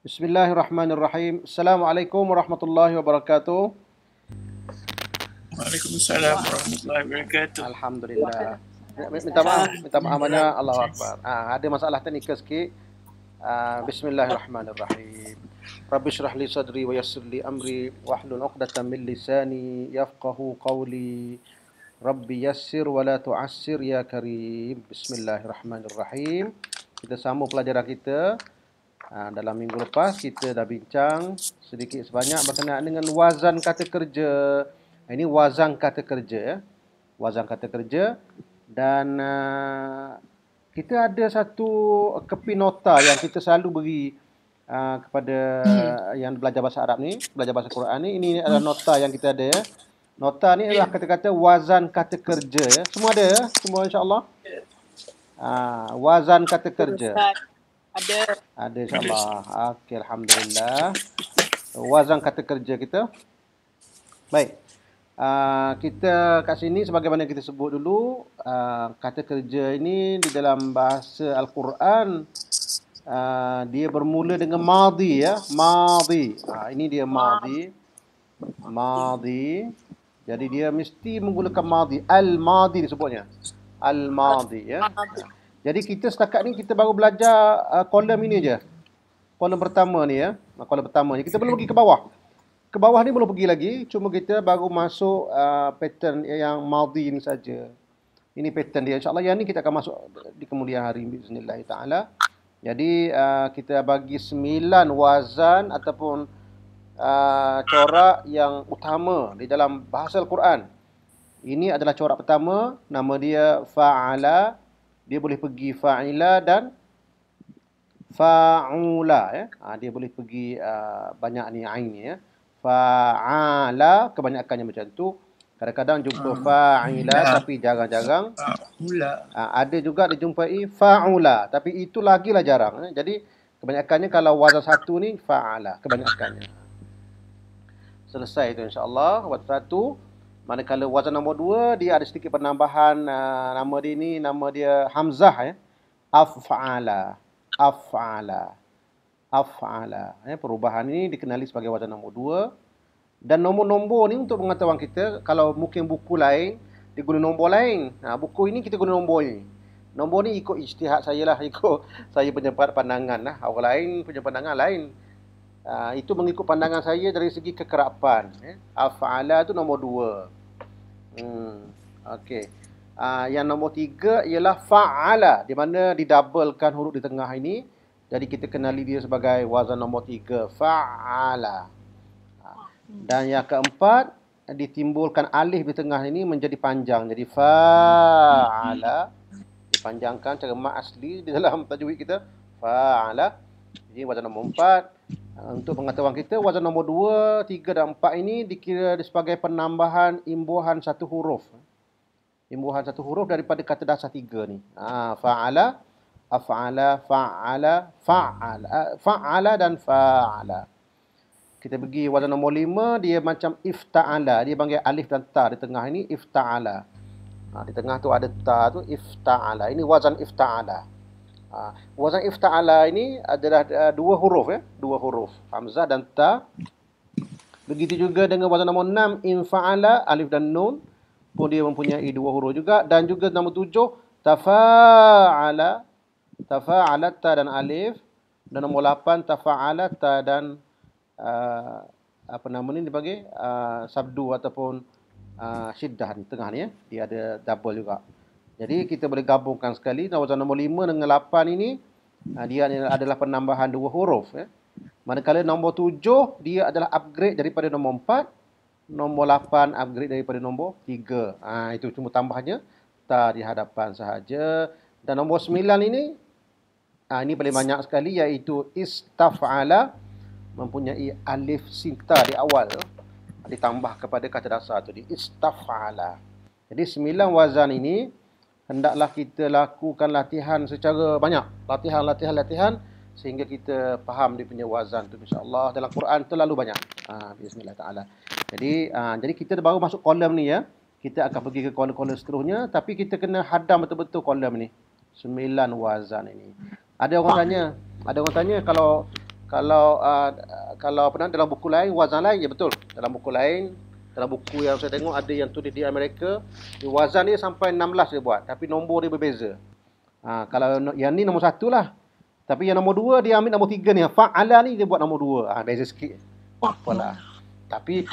Bismillahirrahmanirrahim. Assalamualaikum warahmatullahi wabarakatuh. Waalaikumsalam warahmatullahi wabarakatuh. Alhamdulillah. Minta maaf banyak. Allahu Akbar. Ada masalah teknikal sikit. Bismillahirrahmanirrahim. Rabbi shrah li sadri wa yassir li amri wahlul 'uqdatam min lisani yafqahu qawli. Rabbi yassir wa la tu'assir ya karim. Bismillahirrahmanirrahim. Kita sambung pelajaran kita. Dalam minggu lepas kita dah bincang sedikit sebanyak berkenaan dengan wazan kata kerja. Ini wazan kata kerja ya. Wazan kata kerja dan kita ada satu keping nota yang kita selalu beri kepada yang belajar bahasa Arab ni, belajar bahasa Quran ni. Ini adalah nota yang kita ada ya. Nota ni adalah kata-kata wazan kata kerja ya. Semua ada ya? Semua insya-Allah. Wazan kata kerja. Ada insya-Allah. Okey, alhamdulillah. Wazan kata kerja kita. Baik. Kita kat sini sebagaimana kita sebut dulu, kata kerja ini di dalam bahasa Al-Quran dia bermula dengan madhi ya, madhi. Ini dia madhi. Madhi. Jadi dia mesti menggunakan madhi. Al-madhi disebutnya. Al-madhi ya. Jadi kita setakat ni kita baru belajar kolom ini je. Kolom pertama ni ya. Kolom pertama ni. Kita belum pergi ke bawah. Ke bawah ni belum pergi lagi. Cuma kita baru masuk pattern yang madhi ni saja. Ini pattern dia. InsyaAllah yang ni kita akan masuk di kemudian hari. Bismillah ta'ala. Jadi kita bagi 9 wazan ataupun corak yang utama di dalam bahasa Al-Quran. Ini adalah corak pertama. Nama dia fa'ala. Dia boleh pergi fa'ila dan fa'ula ya. Dia boleh pergi banyak ni ain ni ya. Fa'ala kebanyakannya macam tu. Kadang-kadang jumpa fa'ila tapi jarang-jarang. Ada juga dijumpai fa'ula tapi itu lagilah jarang ya. Jadi kebanyakannya kalau wazan satu ni fa'ala kebanyakannya. Selesai itu insya-Allah wazan satu. Manakala wazan nombor 2 dia ada sedikit penambahan nama dia ni, nama dia hamzah ya. Af'ala. Af'ala. Af'ala. Perubahan ini dikenali sebagai wazan nombor 2. Dan nombor-nombor ni untuk pengetahuan kita, kalau mungkin buku lain dia guna nombor lain. Buku ini kita guna nombor ni. Nombor ni ikut ijtihad saya lah, ikut saya punya pandangan lah. Orang lain punya pandangan lain. Itu mengikut pandangan saya dari segi kekerapan. Af'ala tu nombor 2. Okey. Yang nombor 3 ialah fa'ala, di mana didabelkan huruf di tengah ini. Jadi kita kenali dia sebagai wazan nombor 3, fa'ala. Dan yang keempat, ditimbulkan alif di tengah ini menjadi panjang. Jadi fa'ala dipanjangkan cara mat asli di dalam tajwid kita. Fa'ala. Jadi wazan nombor 4. Untuk pengetahuan kita, wazan nombor 2, 3 dan 4 ini dikira sebagai penambahan imbuhan satu huruf. Imbuhan satu huruf daripada kata dasar 3 ni. Fa'ala, af'ala, fa'ala, fa'ala, fa'ala dan fa'ala. Kita pergi wazan nombor 5, dia macam ifta'ala. Dia panggil alif dan ta di tengah ini, ifta'ala. Di tengah tu ada ta tu, ifta'ala. Ini wazan ifta'ala. Wazan ifta'ala ini adalah 2 huruf ya, 2 huruf, hamzah dan ta. Begitu juga dengan wazan nombor 6, infa'ala, alif dan nun pun dia mempunyai 2 huruf juga. Dan juga nombor 7, tafa'ala, tafa'ala ta dan alif. Dan nombor 8, tafa'ala ta dan apa nama ni dipanggil sabdu ataupun syiddah di tengah ni ya. Dia ada double juga. Jadi kita boleh gabungkan sekali wazan nombor 5 dengan 8 ini, dia adalah penambahan 2 huruf ya. Manakala nombor 7 dia adalah upgrade daripada nombor 4, nombor 8 upgrade daripada nombor 3. Itu cuma tambahnya ta di hadapan sahaja. Dan nombor 9 ini ini paling banyak sekali, iaitu istaf'ala, mempunyai alif sinta di awal ditambah kepada kata dasar tu di istaf'ala. Jadi 9 wazan ini hendaklah kita lakukan latihan secara banyak. Latihan sehingga kita faham dia punya wazan tu insya-Allah. Dalam Quran terlalu banyak. Bismillah ta'ala. Jadi kita baru masuk kolom ni ya. Kita akan pergi ke kolom-kolom seterusnya, tapi kita kena hadam betul-betul kolom ni. 9 wazan ini. Ada orang tanya kalau apa dalam buku lain wazan lain, ya betul. Dalam buku lain, dalam buku yang saya tengok ada yang tulis di Amerika, wazan dia sampai 16 dia buat, tapi nombor dia berbeza. Kalau yang ni nombor 1 lah. Tapi yang nombor 2 dia ambil nombor 3 ni. Fa'ala ni dia buat nombor 2. Beza sikit. Apalah. Tapi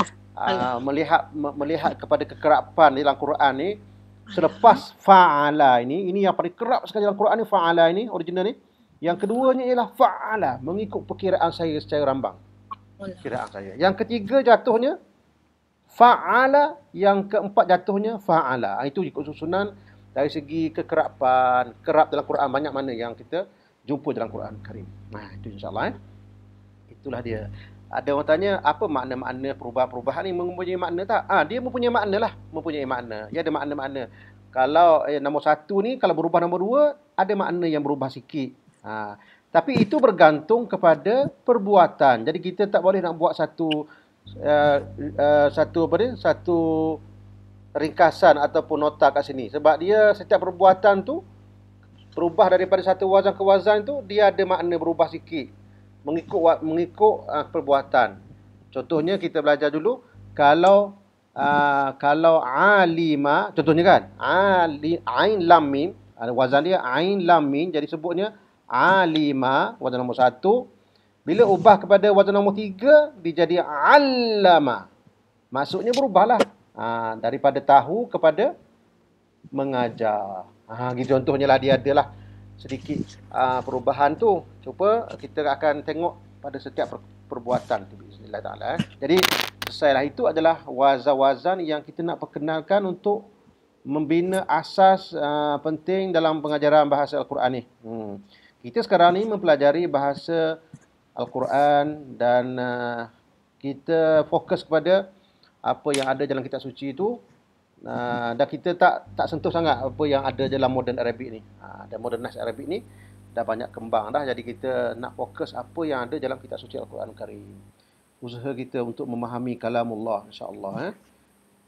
melihat kepada kekerapan dalam Quran ni, selepas fa'ala ini yang paling kerap sekali dalam Quran ni, fa'ala ini original ni. Yang keduanya ialah fa'ala, mengikut perkiraan saya secara rambang. Perkiraan saya. Yang ketiga jatuhnya fa'ala, yang keempat jatuhnya fa'ala. Itu ikut susunan dari segi kekerapan, kerap dalam Quran banyak mana yang kita jumpa dalam Quran Karim. Itu insya-Allah. Itulah dia. Ada orang tanya apa makna-makna perubahan-perubahan ni, mempunyai makna tak? Dia mempunyai makna lah, mempunyai makna. Dia ada makna-makna. Kalau nombor 1 ni kalau berubah nombor 2 ada makna yang berubah sikit. Tapi itu bergantung kepada perbuatan. Jadi kita tak boleh nak buat satu ringkasan ataupun nota kat sini, sebab dia setiap perbuatan tu berubah daripada satu wazan ke wazan tu, dia ada makna berubah sikit mengikut perbuatan. Contohnya kita belajar dulu, kalau alima, contohnya kan ain lam mim, wazan dia ain lam mim, jadi sebutnya alima, wazan nombor 1. Bila ubah kepada wazan nombor 3, dia jadi allama. Maksudnya berubahlah. Daripada tahu kepada mengajar. Gitu contohnya lah, dia adalah sedikit perubahan tu. Cuba kita akan tengok pada setiap perbuatan tu, bismillah ta'ala. Jadi selesailah, itu adalah wazan-wazan yang kita nak perkenalkan untuk membina asas penting dalam pengajaran bahasa Al-Quran ni. Kita sekarang ni mempelajari bahasa Al-Quran dan kita fokus kepada apa yang ada dalam kitab suci itu, dan kita tak sentuh sangat apa yang ada dalam modern Arabic ni. Dan modernized Arabic ni dah banyak kembang dah, jadi kita nak fokus apa yang ada dalam kitab suci Al-Quran Karim. Usaha kita untuk memahami kalamullah, insya-Allah.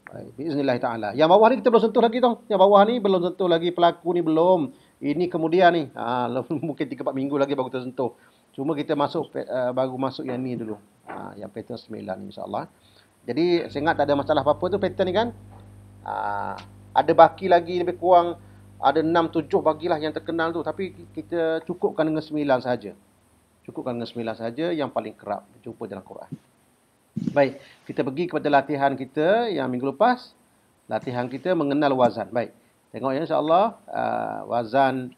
Baik, bismillah taala. Yang bawah ni kita belum sentuh lagi tau. Yang bawah ni belum sentuh lagi, pelaku ni belum. Ini kemudian ni, mungkin 3-4 minggu lagi baru kita sentuh. Cuma kita baru masuk yang ni dulu. Yang pattern 9 ni insya-Allah. Jadi saya ingat tak ada masalah apa-apa tu pattern ni kan. Ada baki lagi lebih kurang ada 6-7 bagilah yang terkenal tu, tapi kita cukupkan dengan 9 saja. Cukupkan dengan 9 saja yang paling kerap jumpa dalam Quran. Baik, kita pergi kepada latihan kita yang minggu lepas. Latihan kita mengenal wazan. Baik. Tengok ya insya-Allah, wazan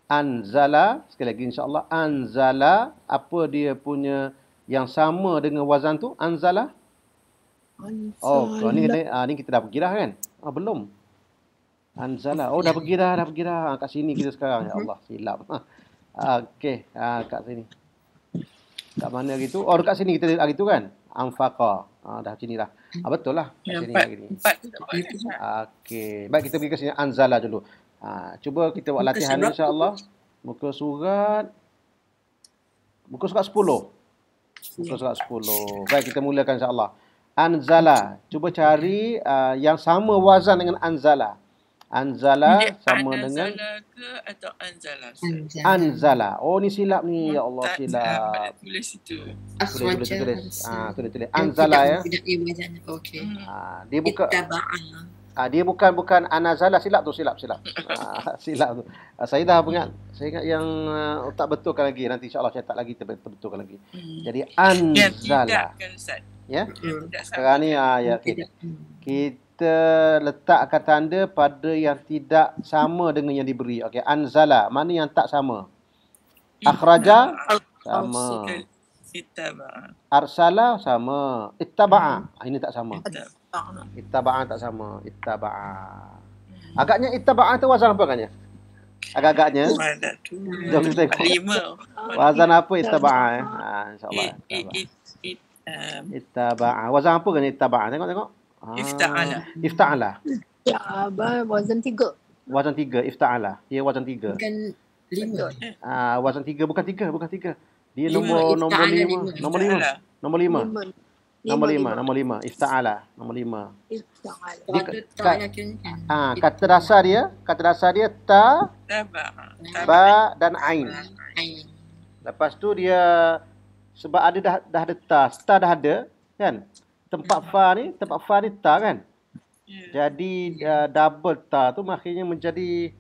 anzala, sekali lagi insya-Allah, anzala, apa dia punya yang sama dengan wazan tu? Anzala. Ni kita dah pergi dah kan? Belum. Anzala. Dah pergi dah. Kat sini kita sekarang. Ya Allah, silap. Okey, kat sini. Kat mana gitu? Dekat sini kita lihat gitu kan? Anfaqa. Dah sini dah. Betul lah. Kat sini lagi ni. Okey. Baik, kita pergi ke sini. Anzala dulu. Cuba kita buat latihan ni insya-Allah. Muka surat 10. Muka surat 10. Baik, kita mulakan insya-Allah. Anzala. Cuba cari yang sama wazan dengan anzala. Anzala sama dengan Anzala ke atau Anzala? Anzala. Ni silap ni. Ya Allah, silap. Tulis itu. Tulis. Anzala ya. Okey. Dia bukan dia bukan anazala, silap. Silap tu. Saya dah ingat. Saya ingat yang tak betulkan lagi. Nanti insya-Allah cetak lagi betulkan lagi. Jadi anzala. Ya. Sekarang ni ya kita letakkan tanda pada yang tidak sama dengan yang diberi. Okey, anzala, mana yang tak sama? Akhraja sama. Arsala sama. Ittaba'a, ini tak sama. Ittaba'a tak sama. Ittaba'a. Agaknya ittaba'a tu wazan apa agaknya? Agak-agaknya. Jom kita tengok. 5. Wazan apa ittaba'a? Insya-Allah. Ittaba'a. Wazan apa kan ittaba'a? Tengok. Ifta'ala. Ya, wazan 3. Wazan 3, ifta'ala. Dia wazan 3. Bukan 5. Wazan 3, bukan 3. Dia nombor 5. Nombor 5. Ifta'ala. Nombor 5. Kata dasar dia ta, ba dan ain. Lepas tu dia Sebab ada dah ada ta. Ta dah ada kan. Tempat fa ni ta kan. Ya. Jadi double ta tu akhirnya menjadi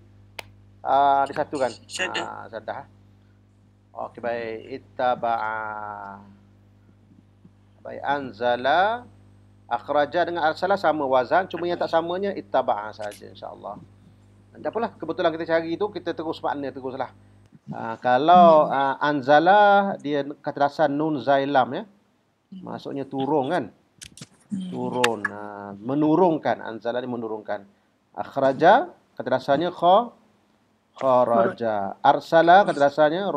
disatukan. Syadah. Syadah. Okey baik. Ittaba'a. Baik, anzala, akhraja dengan arsala sama wazan, cuma yang tak samanya ittaba'a saja insya-Allah. Tak apalah, kebetulan kita cari tu kita terus makna teruslah. Kalau anzala dia kata dasar nun zailam ya. Maksudnya turun kan? Turun. Menurunkan. Anzala ni menurunkan. Akhraja kata dasarnya kharaja. Arsala kata dasarnya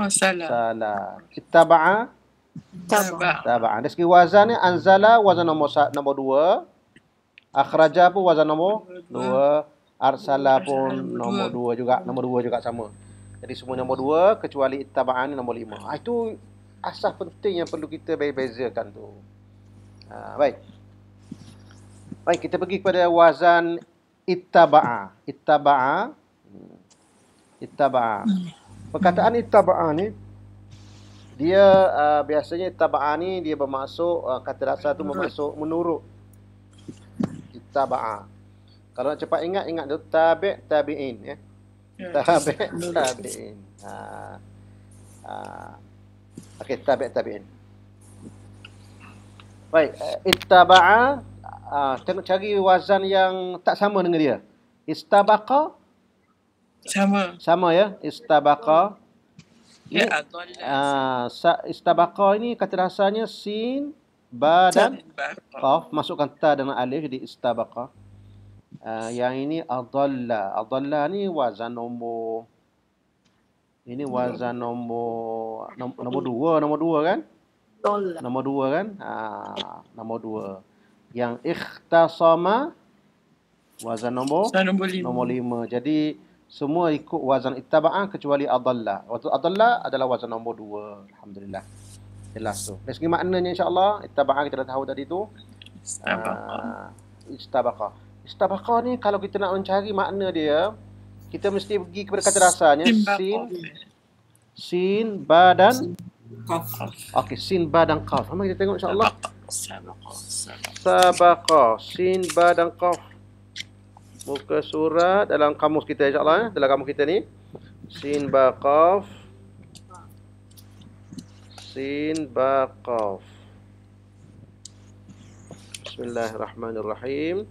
sala. Ittaba'a taba'a. Dari segi wazan ni anzala wazan nombor 2. Akhraja pun wazan nombor 2. Arsala pun nombor 2 juga. Nombor 2 juga sama. Jadi semua nombor 2 kecuali ittaba'an nombor 5. Itu asas penting yang perlu kita bezakan tu. Baik. Baik, kita pergi kepada wazan ittaba'a. Ittaba'a. Perkataan ittaba'a ni dia biasanya ittaba'a ni dia bermaksud kata dasar tu bermaksud menurut. Ittaba'a. Kalau nak cepat ingat tu tabi'in ya. Tabi'in. Okey, tabi'in. Baik, ittaba'a tengok cari wazan yang tak sama dengan dia. Istabaqa sama ya, istabaqa. Ya, Istabaqa ini kata dasarnya sin, ba dan qaf, masukkan ta dan alif di istabaqa. Yang ini adalla. Adalla ni wazan nombor nombor 2 kan? Nombor 2 kan? Nombor 2. Yang ikhtasama wazan nombor 5. Jadi semua ikut wazan ittaba'ah kecuali adalla. Wazan adalla adalah wazan nombor 2. Alhamdulillah. Jelas tu. Dari segi maknanya insya-Allah ittaba'ah kita dah tahu tadi tu. Istabaqa. Istabaqa ni kalau kita nak mencari makna dia, kita mesti pergi kepada kata dasarnya sin, ba dan qaf. Okey, sin, ba dan qaf. Mari kita tengok insya-Allah. Sabaqa. Sin, ba dan qaf. Muka surat dalam kamus kita insya-Allah, dalam kamus kita ni. Sin, ba, qaf. Sin, ba, qaf. Bismillahirrahmanirrahim.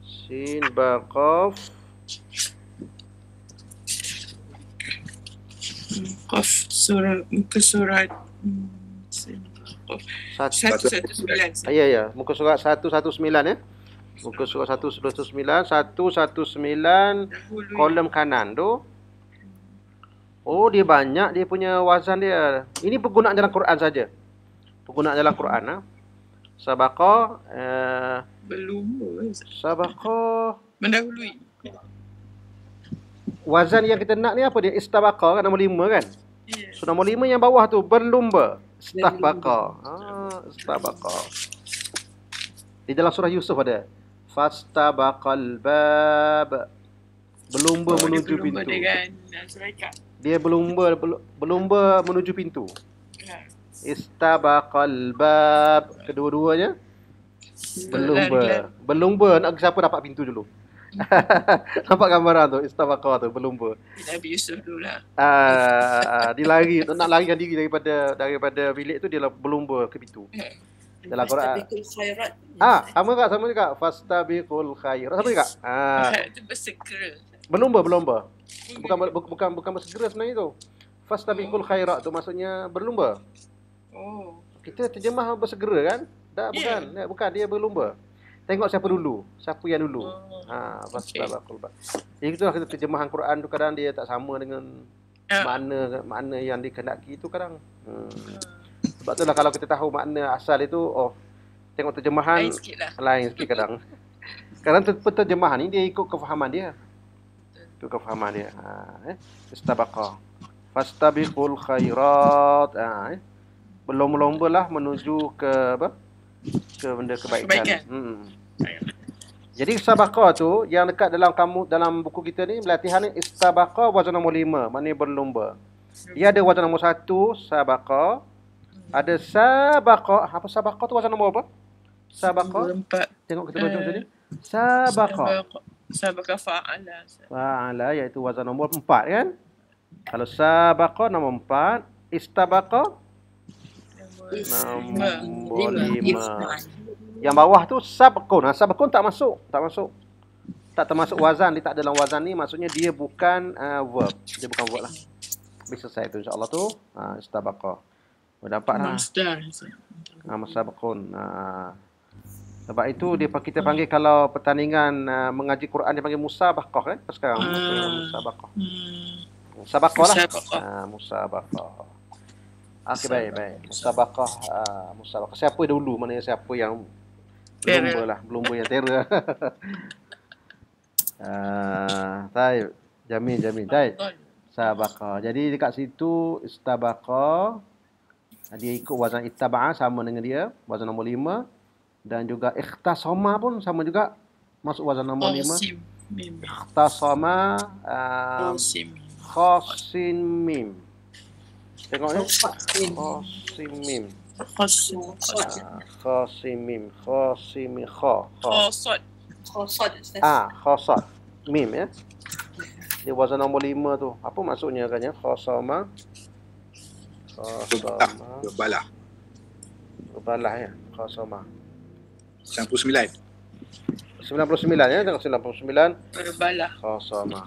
Sin, ba, qaf. Qaf surah muka surat 119. Ya. Muka surat 119 ya. Muka surat 119 kolom kanan tu. Oh, dia banyak dia punya wazan dia. Ini penggunaan dalam Quran saja. Penggunaan dalam Quran Sabaqa Sabaqa mendahului. Wazan yang kita nak ni apa dia? Istabaqa kan nombor 5 kan? Yeah. So nombor 5 yang bawah tu berlumba. Istabaqa. Istabaqa. Di dalam surah Yusuf ada fastabaqal bab. Berlumba menuju pintu. Dia berlumba menuju pintu. Istabaqal bab. Kedua-duanya berlumba nak siapa dapat pintu dulu. Nampak gambaran tu, istabaqa tu berlumba. Nabi Yusuf dulu lah. Dia lari, nak larikan diri daripada bilik tu, dia berlumba ke pintu. Dalam Quran. Sama juga. Fastabiqul khairat. Sama juga. Itu bersegera. Berlumba. Bukan bersegera sebenarnya tu. Fastabiqul khairat tu maksudnya berlumba. Oh. Kita terjemah bersegera kan? Bukan, dia berlumba. Tengok siapa yang dulu. Fastabiqul khairat. Jadi itulah kita terjemahan Quran tu kadang dia tak sama dengan makna yang dikehendaki tu kadang. Sebab itulah kalau kita tahu makna asal itu, tengok terjemahan lain sikit kadang. Kadang terjemahan ni dia ikut kefahaman dia. Istabaqa. Fastabiqul khairat. Berlomba-lombalah menuju ke apa? Ke benda kebaikan. Jadi sabaqa tu yang dekat dalam buku kita ni latihan ni istabaqa wazan nombor 5, maknanya berlomba. Dia ada wazan nombor 1, sabaqa. Ada sabaqa. Apa sabaqa tu wazan nombor apa? Sabaqa. Empat. Tengok kita baca macam ni. Sabaqa. Sabaqa fa'ala. Fa'ala iaitu wazan nombor 4 kan? Kalau sabaqa nombor 4, istabaqa nombor 5. Yang bawah tu sabqun. Sabqun tak masuk, tak termasuk wazan, dia tak dalam wazan ni, maksudnya dia bukan verb. Dia bukan verb lah. Bisa selesai tu insya-Allah tu. Istabaqa. Dapat dah. Masdar. Sabqun. Sebab itu kita panggil kalau pertandingan mengaji Quran dia panggil musabaqah kan? Sekarang musabaqah. Musabaqah lah. Musabaqah. Okey, baik. Musabaqah. Musabaqah. Siapa dulu? Maknanya siapa yang berlumba lah. Berlumba yang terror. Baik. Jamin. Baik. Sabaqah. Jadi dekat situ istabaqah. Dia ikut wazan ittaba'a sama dengan dia. Wazan nombor 5. Dan juga ikhtasama pun sama juga. Masuk wazan nombor 5. Ikhtasama. Khosin mim. Tengok ni. Khosin mim. Khosim kha. Khosad. Mim ya. Dia wazan nombor 5 tu. Apa maksudnya kan ya? Khosama. Berbalah ya. Khosama. 99 ya. Tengok 99. Berbalah. Khosama.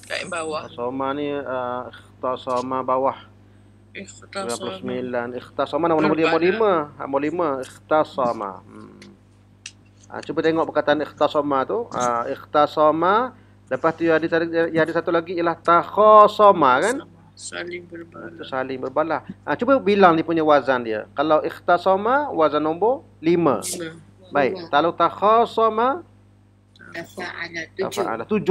Kat bawah. Khosama ni ikhtasama bawah. 99. Ikhtasama nombor 5. Nombor 5 ikhtasama. Cuba tengok perkataan ikhtasama tu. Ikhtasama. Lepas tu ada satu lagi ialah takhasama kan? Saling berbalah. Itu saling berbalah. Cuba bilang dia punya wazan dia. Kalau ikhtasama wazan nombor 5. Baik. Kalau takhasama tafa'ala 7.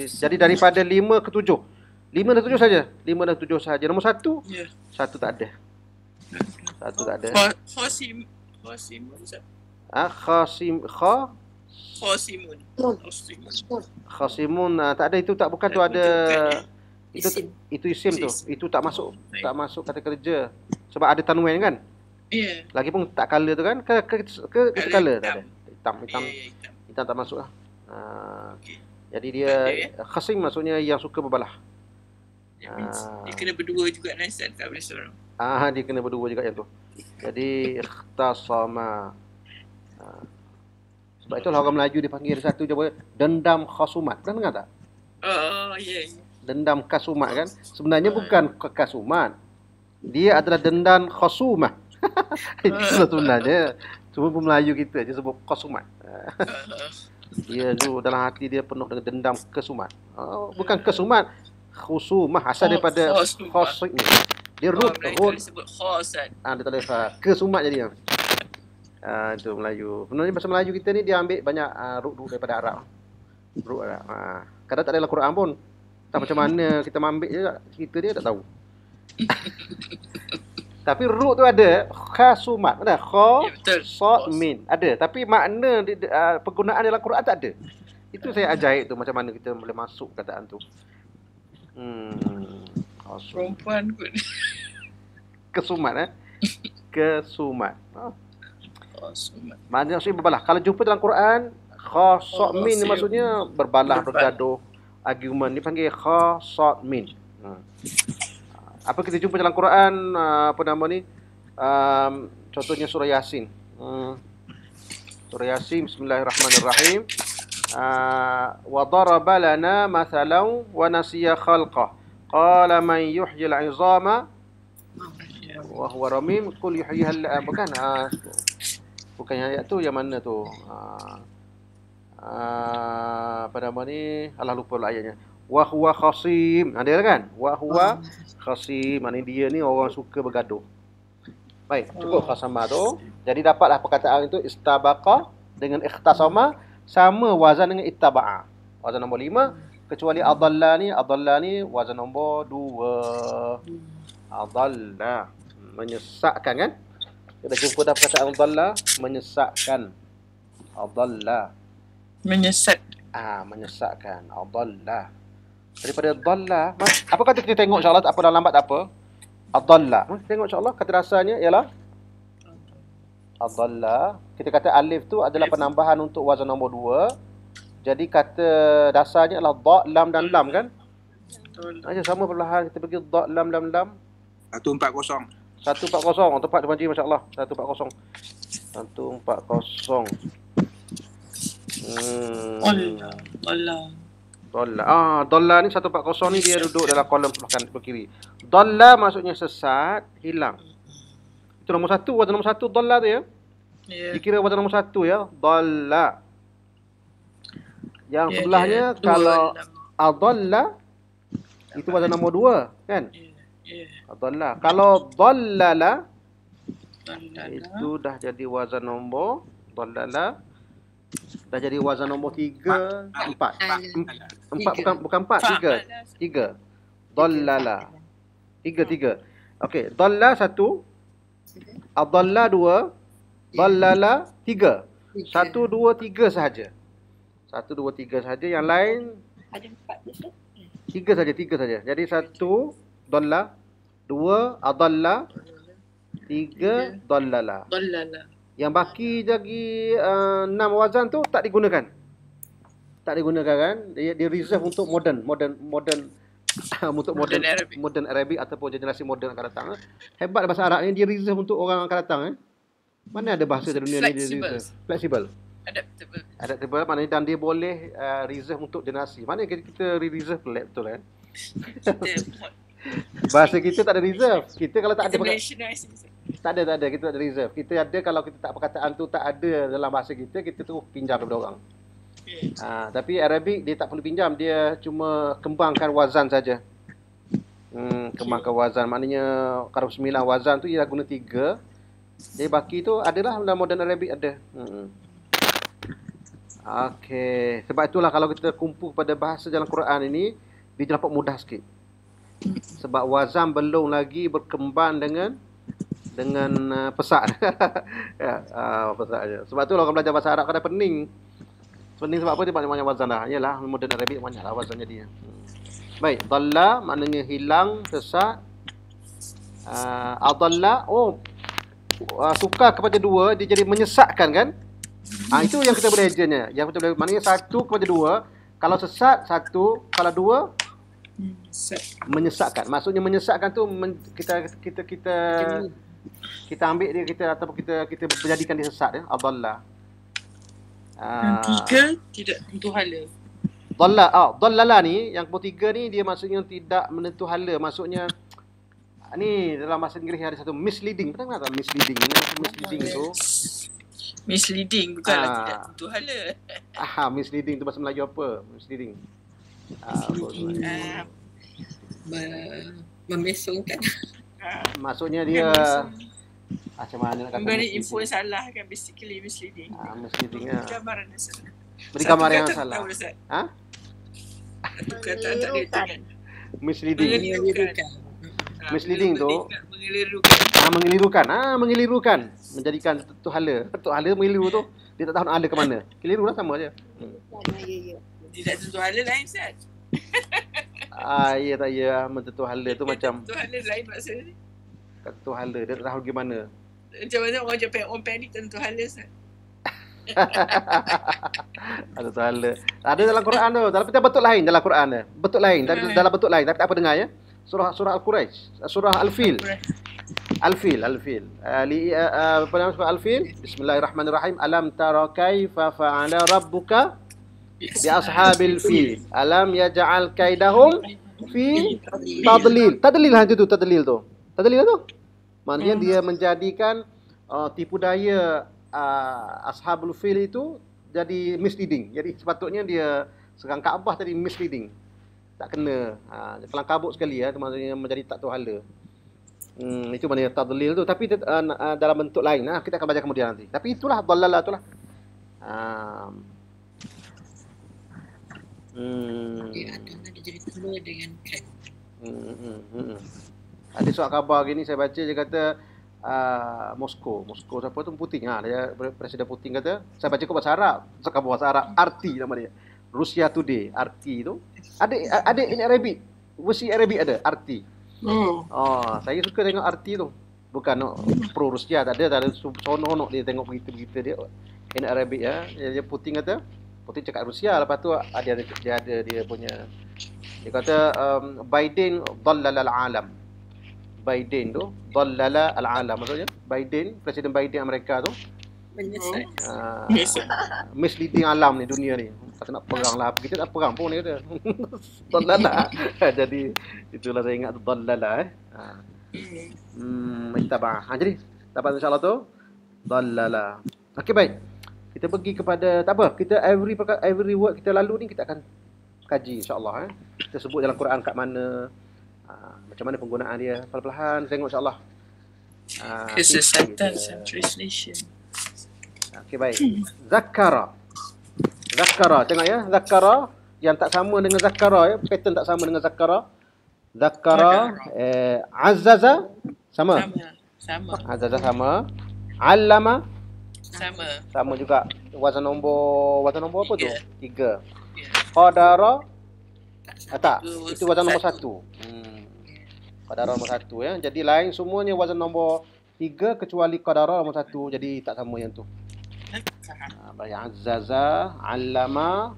Jadi daripada 5 ke 7. 5 dan 7 saja. 5 dan 7 saja. Nombor 1? Ya. 1 tak ada. 1 tak ada. Khosimun. Khosimun tak ada, itu tak, bukan tu ada. Itu isim tu. Itu tak masuk. Tak masuk kata kerja. Sebab ada tanwin kan? Ya. Lagipun tak color tu kan? Ke color tak ada. Hitam tak masuk lah. Jadi dia khasim maksudnya yang suka berbalah. Dia kena berdua juga nasan tak boleh seorang. Dia kena berdua juga yang tu. Jadi ikhtasama. Sebab itulah orang Melayu dipanggil satu je dendam khasumat. Pernah dengar tak? Ya. Dendam kasumat kan? Sebenarnya bukan kasumat. Dia adalah dendam khasumah. Itulah sebenarnya. Cuma Melayu kita je sebut khasumat. Dia tu dalam hati dia penuh dengan dendam kesumat. Bukan kesumat, khusumah. Asal daripada khosim. Dia root. Disebut khosan. Dia tak boleh kesumat jadi. Itu Melayu. Sebenarnya bahasa Melayu kita ni dia ambil banyak root daripada Arab. Root Arab. Kadang tak ada dalam Quran pun. Tak macam mana kita ambil je, kita dia tak tahu. Tapi root tu ada khasumat. Ada khasad min. Ada, tapi makna penggunaan dalam Quran tak ada. Itu saya ajaib tu macam mana kita boleh masuk kataan tu. Perempuan kot. Kesumat Kesumat. Maknanya berbalah. Kalau jumpa dalam Quran, khasad min maksudnya berbalah, bergaduh, argument, dipanggil khasad min. Apa kita jumpa dalam Quran, apa nama ni? Contohnya surah Yasin. Surah Yasin, bismillahirrahmanirrahim. Wa daraba lana mathalan wa nasiya khalqah. Qala man yuhyil 'izama wa huwa ramim qul yuhyiha bukan ayat tu, yang mana tu? Apa nama ni? Alah, lupa lah ayatnya. Wa huwa khasim. Ada kan? Wa huwa khasim. Maknanya dia ni orang suka bergaduh. Baik, cukup khasama tu. Jadi dapatlah perkataan itu istabaqa dengan ikhtasama sama wazan dengan ittaba'a. Wazan nombor 5, kecuali adallani wazan nombor 2. Adalla, menyesatkan kan? Kita jumpa dah perkataan adalla, menyesatkan. Adalla. Menyesat. Menyesatkan. Adalla. Daripada dhalla. Apa kata kita tengok insya-Allah, tak apa dalam lambat tak apa. Ad-dhalla. Tengok insya-Allah kata rasanya ialah ad-dhalla. Kita kata alif tu adalah penambahan untuk wazan nombor 2. Jadi kata dasarnya adalah dha, lam dan lam kan? Aja sama perlahan kita pergi dha, lam, lam, lam. 140. 140. Tepat Tuan Haji, masya-Allah. 140. 140. Allah. Dhalla. Dhalla ni 140 ni dia duduk dalam kolom sebelah kanan sebelah kiri. Dhalla maksudnya sesat, hilang. Itu nombor 1, wazan nombor 1 dhalla tu ya. Ya. Dikira wazan nombor 1 ya, dhalla. Yang sebelahnya kalau adalla itu wazan nombor 2 kan? Ya. Adalla. Kalau dhallala Dhallala. itu dah jadi wazan nombor dhallala. Dah jadi wazan nombor 3, 4. 4 bukan 4, 3. Dhallala. 3. Okey, dhalla 1, adalla 2, dhallala 3. 1 2 3 sahaja. 1 2 3 sahaja, yang lain Ada 4 je. 3 saja. Jadi 1 dhalla, 2 adalla, 3 dhallala. Dhallala. Yang baki lagi 6 wazan tu tak digunakan. Tak digunakan kan? Dia reserve untuk modern untuk modern Arabic ataupun generasi moden akan datang. Hebat bahasa Arab ni, dia reserve untuk orang akan datang Mana ada bahasa di dunia ni dia reserve. Flexible. Adaptable maknanya, dan dia boleh reserve untuk generasi. Mana kita reserve betul kan? Bahasa kita tak ada reserve. Kita kalau tak ada tak ada, kita tak ada reserve. Kita ada kalau kita tak perkataan tu tak ada dalam bahasa kita tu pinjam daripada orang. Tapi Arabic dia tak perlu pinjam, dia cuma kembangkan wazan saja. Kembangkan wazan, maknanya kalau 9 wazan tu dia guna 3. Jadi baki tu adalah dalam modern Arabic ada. Okey, sebab itulah kalau kita kumpul pada bahasa dalam Quran ini, dia dapat mudah sikit. Sebab wazan belum lagi berkembang dengan pesat. Pesatnya. Sebab tu orang belajar bahasa Arab kadang pening. Pening sebab apa? Dia banyak wazan dah. Yalah, modern Arabic banyaklah wazannya dia. Baik, dhalla maknanya hilang, sesat. Adalla, tukar kepada 2, dia jadi menyesatkan kan? Itu yang kita boleh ejanya. Yang kita boleh, maknanya 1 kepada 2. Kalau sesat 1, kalau 2 menyesatkan. Maksudnya menyesatkan tu kita ambil dia, ataupun kita menjadikan dia sesat ya. Adalla. 3 tidak tentu hala. Dhallala ni yang nombor 3 ni dia maksudnya tidak menentu hala. Maksudnya ni dalam bahasa Inggeris ada satu misleading. Pernah tak misleading? Misleading tu. Misleading bukanlah tidak tentu hala. Misleading tu bahasa Melayu apa? Misleading. Memesongkan. Maksudnya dia macam mana nak kata? Memberi info yang salah kan, basically misleading. Misleading Gambaran yang salah. Beri gambar yang salah. Satu kataan tak ada tu kan. Misleading. Misleading tu mengelirukan. Mengelirukan. Menjadikan tu hala. Tu hala mengeliru tu. Dia tak tahu nak hala ke mana. Keliru lah sama je. Tidak tentu hala lain Ustaz. Ya tak ya. Mententu hala tu macam Tentu hala lain maksudnya. tentu hala. Dia tak tahu gimana. Macam mana orang panik tentu hala Ustaz. Ada tu hala. Ada dalam Quran tu. Dalam betul lain dalam Quran dia. Betul lain. Dalam betul lain. Tapi tak apa dengar ya. Surah Al-Quraisy. Surah Al-Fil. Al-Fil. Apa nama surah Al-Fil? Bismillahirrahmanirrahim. Alam tara kaifa fa'ala rabbuka bi ashabil fil. Alam yaj'al kaidahum fi tadlil. Tadlil hang tu, tadlil tu. Tadlil tu. Maknanya dia menjadikan tipu daya ashabul fil itu jadi misleading. Jadi sepatutnya dia serang Kaabah tadi misleading. Tak kena. Kelang kabut sekali tu maksudnya menjadi tak tahu hala. Itu maknanya tadlil tu, tapi dalam bentuk lain. Kita akan belajar kemudian nanti. Tapi itulah dhallala itulah. Dia akan ada jadi telur dengan kan. Ada surat khabar gini saya baca, dia kata Moskow siapa tu Putin. Dia Presiden Putin kata, saya baca kau bahasa Arab, surat khabar bahasa Arab, arti nama dia. Rusia Today, RT tu. Ada in Arabic. Versi Arabic ada RT. Oh. Saya suka tengok RT tu. Bukan pro Rusia, tak ada sonok dia tengok berita-berita dia in Arabic ya. Dia Putin kata, Putin cakap Rusia, lepas tu dia ada dia punya, dia kata Biden dhallala al-alam. Biden tu dhallala al-alam, maksudnya Biden, Presiden Biden Amerika tu Menyesat. misleading alam ni, dunia ni. Kata nak perang lah, kita tak perang pun dia kata. Dhallala. Jadi itulah saya ingat tu dhallala Ittabah. Jadi dapat insya-Allah tu dhallala. Okey, baik. Kita pergi kepada, tak apa, kita every word kita lalu ni kita akan kaji insya-Allah. Kita sebut dalam Quran kat mana, macam mana penggunaan dia, perlahan-lahan tengok insya-Allah. Kesesatan translation. Okey, baik. Zakara. Tengok ya, zakara yang tak sama dengan zakara ya, pattern tak sama dengan zakara. Zakara, azzaza sama. Azzaza sama. Allama sama juga. Wazan nombor apa tu? 3. Qadara tak, itu wazan nombor 1. Qadara nombor 1 ya. Jadi lain semuanya wazan nombor 3 kecuali qadara nombor 1. Jadi tak sama yang tu. Baik, azzaza, allama.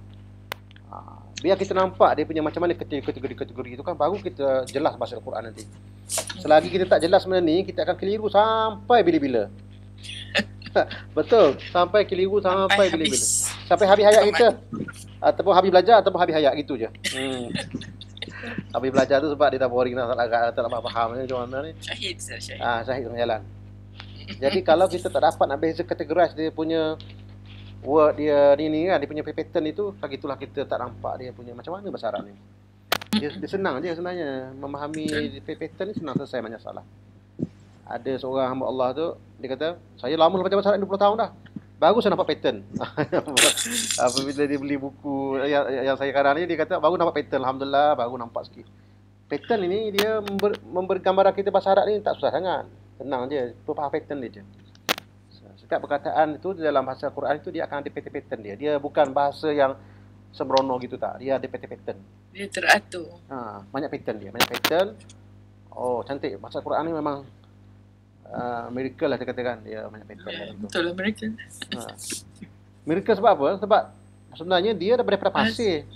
Biar kita nampak dia punya macam mana kategori-kategori itu kan, baru kita jelas bahasa Al-Quran nanti. Selagi kita tak jelas benda ni, kita akan keliru sampai bila-bila. Betul, sampai keliru sampai bila-bila. Sampai habis hayat kita. Ataupun habis belajar ataupun habis hayat, gitu je. Habis belajar tu sebab dia dah boring dah, tak nak faham macam mana ni. Syahid Syahid. Syahid tengah jalan. Jadi kalau kita tak dapat nak beza kategorize dia punya word dia ni kan, dia punya pattern itu, lagi itulah kita tak nampak dia punya macam mana bahasa Arab ni. Dia senang je sebenarnya, memahami pattern ni senang, selesai banyak salah. Ada seorang hamba Allah tu, dia kata, saya lama baca bahasa Arab 20 tahun dah, baru saya nampak pattern. Apabila dia beli buku yang saya karang ni, dia kata baru nampak pattern, alhamdulillah, baru nampak sikit. Pattern ini dia memberi gambaran kita bahasa Arab ni tak susah sangat. Senang je, tu faham pattern dia je. Setiap perkataan itu dalam bahasa Quran itu dia akan ada pattern dia. Dia bukan bahasa yang sembrono gitu tak. Dia ada pattern. Dia teratur. Banyak pattern dia, banyak pattern. Oh, cantik. Bahasa Quran ni memang miracle lah dia katakan. Dia banyak pattern. Ya, betul lah miracle. Miracle sebab apa? Sebab sebenarnya dia daripada pasir.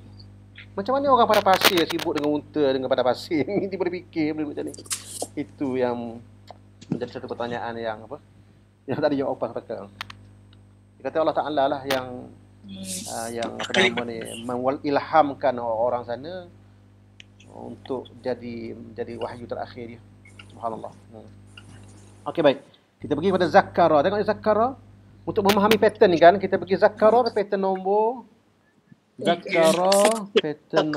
Macam mana orang pada pasir sibuk dengan unta dengan pada pasir? Dia boleh fikir macam ni. Itu yang menjadi satu pertanyaan yang apa? Yang tak ada jawapan sampai sekarang. Dia kata Allah Ta'ala lah yang apa nama ni, ilhamkan orang sana untuk jadi wahyu terakhir dia. Subhanallah. Okey, baik. Kita pergi pada zakara. Tengok zakara. Untuk memahami pattern ni kan, kita pergi zakara, pattern nombor zakara, pattern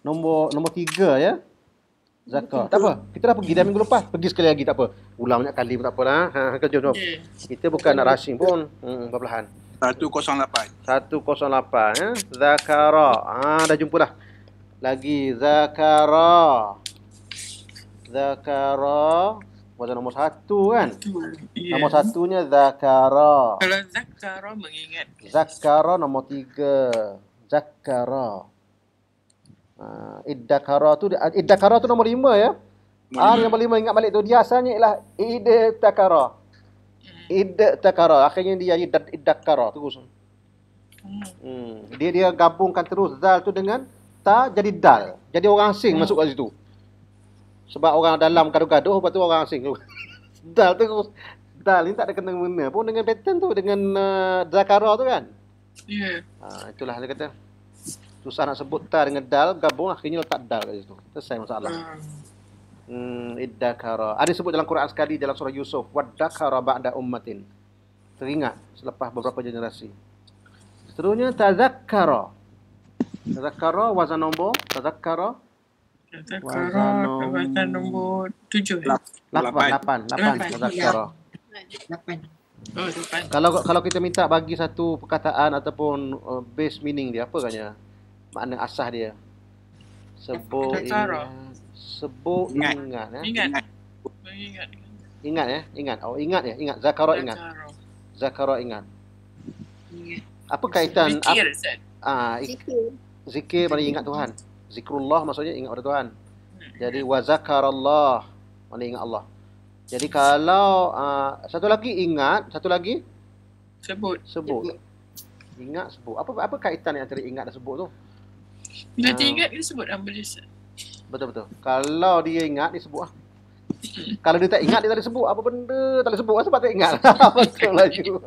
nombor 3 ya. Zakar. Tak apa. Kita dah pergi dah minggu lepas. Pergi sekali lagi tak apa. Ulang banyak kali pun tak apalah. Jom. Kita bukan nak rushing pun. Perlahan. 108. 108 ya. Zakara. Dah jumpa dah. Lagi zakara. Wazan nombor 1 kan? Yeah. Nombor 1-nya zakara. Kalau zakara mengingat. Zakara nombor 3. Zakara. Iddakara tu nombor 5 ya. Nombor 5 ingat balik tu. Dia asalnya ialah idtakara. Akhirnya dia iddakara terus. Dia gabungkan terus zal tu dengan ta jadi dal. Jadi orang asing masuk kat situ. Sebab orang dalam gaduh-gaduh, lepas tu orang asing. Dal terus. Dal ni tak ada kena-mena pun dengan pattern tu, dengan zakara tu kan. Ya. Itulah dia kata. Susah nak sebut ta dengan dal, gabung akhirnya letak dal kat situ. Selesai masalah. Iddakara. Ada sebut dalam Quran sekali dalam surah Yusuf, waddakara ba'da ummatin. Teringat selepas beberapa generasi. Seterusnya tazakkara. Tazakkara wazan nombor Zakara wazan nombor 7. 8 tazakkara. 8. Oh, 8. Kalau kita minta bagi satu perkataan ataupun base meaning dia, apa katanya? Makna asah dia. Sebut ingat ya. Ingat ya. Ingat. Oh, ingat ya. Ingat. Zakara ingat. Zakara ingat. Apa kaitan Fikir, Ustaz. Zikir. zikir mana ingat Tuhan. Zikrullah maksudnya ingat pada Tuhan. Jadi wa zakarallah mana ingat Allah. Jadi kalau satu lagi ingat, satu lagi Sebut. sebut. Ingat sebut. Apa kaitan yang antara ingat dan sebut tu? Bila dia ingat, dia sebut nama dia, Ustaz. Betul. Kalau dia ingat dia sebut lah. Kalau dia tak ingat dia tak boleh sebut. Apa benda tak boleh sebut sebab tak ingat. Betul Melayu.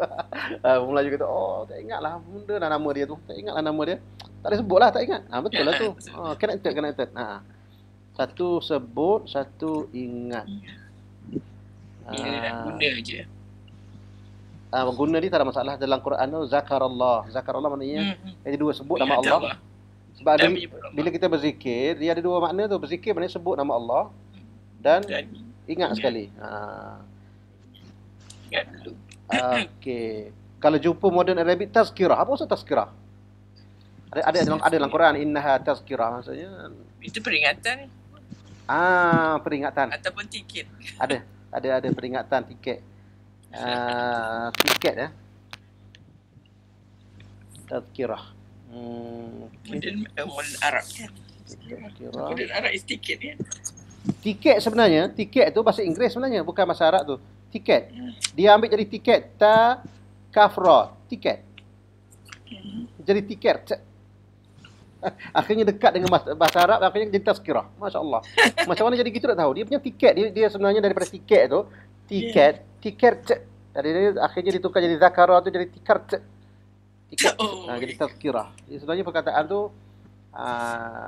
Melayu kata tak ingat lah benda lah nama dia tu. Tak ingat lah nama dia. Tak boleh sebut lah, tak ingat. Betul lah tu. Connected. Satu sebut, satu ingat. Dia nak guna je. Guna ni tak ada masalah. Dalam Quran tu zakarallah. Zakarallah maknanya jadi dua sebut nama Ingat Allah. Sebab Dan menyebut Allah. bila kita berzikir, dia ada dua makna tu. Berzikir maknanya sebut nama Allah dan Dan ingat sekali. ingat dulu. Okey. Kalau jumpa modern Arabic tazkirah. Apa maksud tazkirah? Ada dalam Quran innaha tazkirah maksudnya. Itu peringatan ni. Peringatan. Ataupun tiket. Ada peringatan tiket. Tiket ya. Tazkirah. Modern Arab kan. Tazkirah. Modern Arab is tiket kan. Tiket sebenarnya, tiket tu bahasa Inggeris sebenarnya, bukan bahasa Arab tu. Tiket. Dia ambil jadi tiket kafra, tiket. Jadi tiket. Akhirnya dekat dengan bahasa Arab, akhirnya jadi tazkirah. Masya-Allah. Macam mana jadi gitu tak tahu. Dia punya tiket, dia sebenarnya daripada tiket tu, tiket. Dari dia akhirnya ditukar jadi zakara tu jadi tiket. Jadi tazkirah. Jadi sebenarnya perkataan tu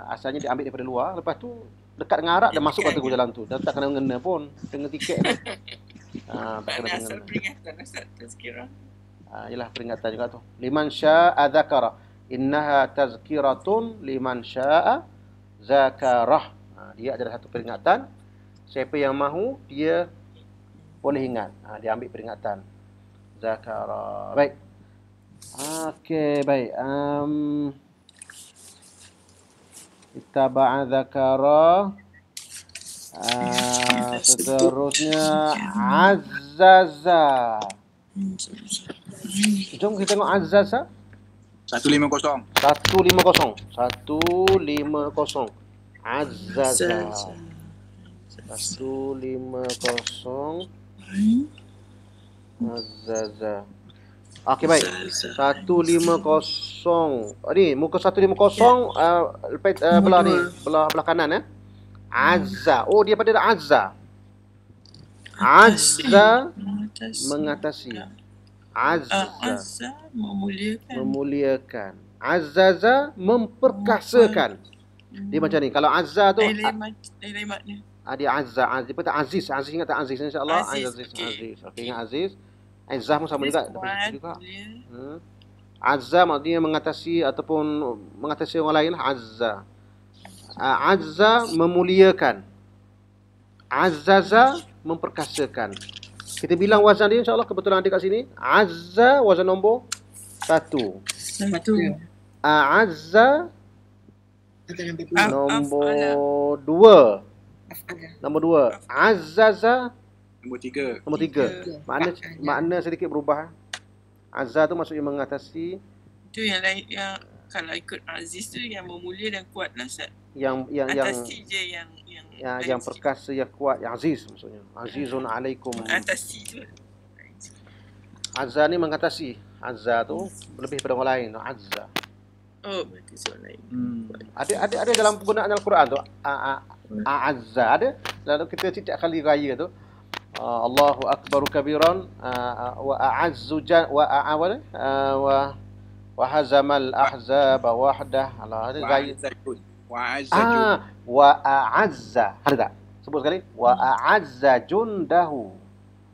asalnya diambil daripada luar, lepas tu dekat dengan Arab dan masuk kat jalan tu. Dan tak kena mengena pun dengan tiket tu. Tak kena Asal mengena. peringatan Ustaz tazkirah. Yalah peringatan juga tu. Liman syaa'a dzakara. Innaha tazkiratun liman syaa'a zakarah. Dia adalah satu peringatan. Siapa yang mahu dia boleh ingat. Dia ambil peringatan. Zakara. Baik. Okey, baik. Kita ba'a zakara. Seterusnya azzaza. Jom kita tengok azzaza. 150. 150. 150. Azzaza. 150. Azzaza. Okey baik. 150. Ni muka 150 belah ni, belah kanan Azza. Oh dia pada azza. Azza mengatasi. Azza memuliakan. Azzaza memperkasakan. Dia macam ni. Kalau azza tu Lain makna. dia azza, dia kata aziz. Aziz ingat tak aziz insya-Allah? Aziz, Aziz. okey. Okey ingat aziz. Izzah pun sama juga. Kuat, juga. mulia. Azza maksudnya mengatasi ataupun mengatasi orang lain lah. Azza. Azza memuliakan. Azzaza memperkasakan. Kita bilang wazan dia insya-Allah kebetulan ada kat sini. Azza wazan nombor 1. Azza nombor 2. Nombor 2. Azzaza Nombor 3. nombor 3. Makna sedikit berubah. Azza tu maksudnya mengatasi, Itu yang lain, yang kalau ikut Aziz tu yang memulia dan kuat lah Ustaz. yang Atasi je yang yang perkasa, yang kuat, yang aziz maksudnya. Azizun alaikum. Atasi tu. Azza ni mengatasi. Azza tu lebih pada orang lain. Azza. Oh, berarti soal lain. Ada dalam penggunaan Al-Quran tu. Azza ada. Lalu kita setiap kali raya tu Allahu akbaru kabiran wa a'azzu wa hazamal ahzaba wahdah. Allah ada raya. Wa a'azza. Ada tak? Sebut sekali. Wa a'azza jundahu.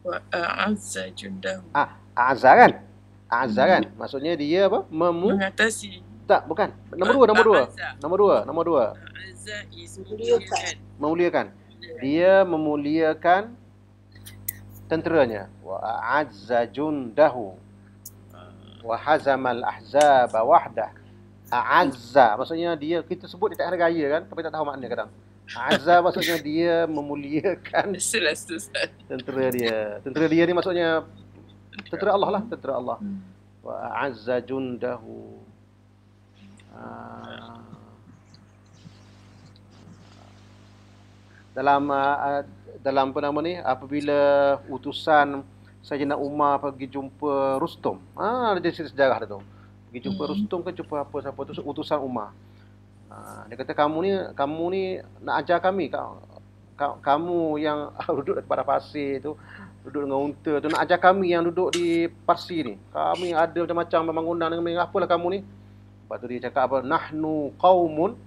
Wa a'azza jundahu. A'azza kan? A'azza kan? Maksudnya dia apa? Mengatasi. Tak, bukan. Nombor 2. Nombor 2. A'azza is memuliakan. Memuliakan. Dia memuliakan tenteranya. Wa a'azza jundahu. Wa hazamal ahzaba wahdah. A'azza maksudnya dia, kita sebut dia tak ada gaya kan, tapi tak tahu makna kadang. A'azza maksudnya dia memuliakan tentera dia. Tentera dia ni maksudnya tentera Allah lah, tentera Allah. wa a'azza jundahu. Dalam apa nama ni, apabila utusan Sayyidina Umar pergi jumpa Rustum. Dia cerita sejarah dia tu. Pergi jumpa Rustum ke jumpa siapa tu, utusan Umar. Dia kata kamu ni nak ajar kami, kamu yang duduk di padang pasir tu, duduk dengan unta tu, nak ajar kami yang duduk di pasir ni. Kami ada macam-macam pembangunan dengan apalah kamu ni. Lepas tu dia cakap apa? Nahnu qaumun.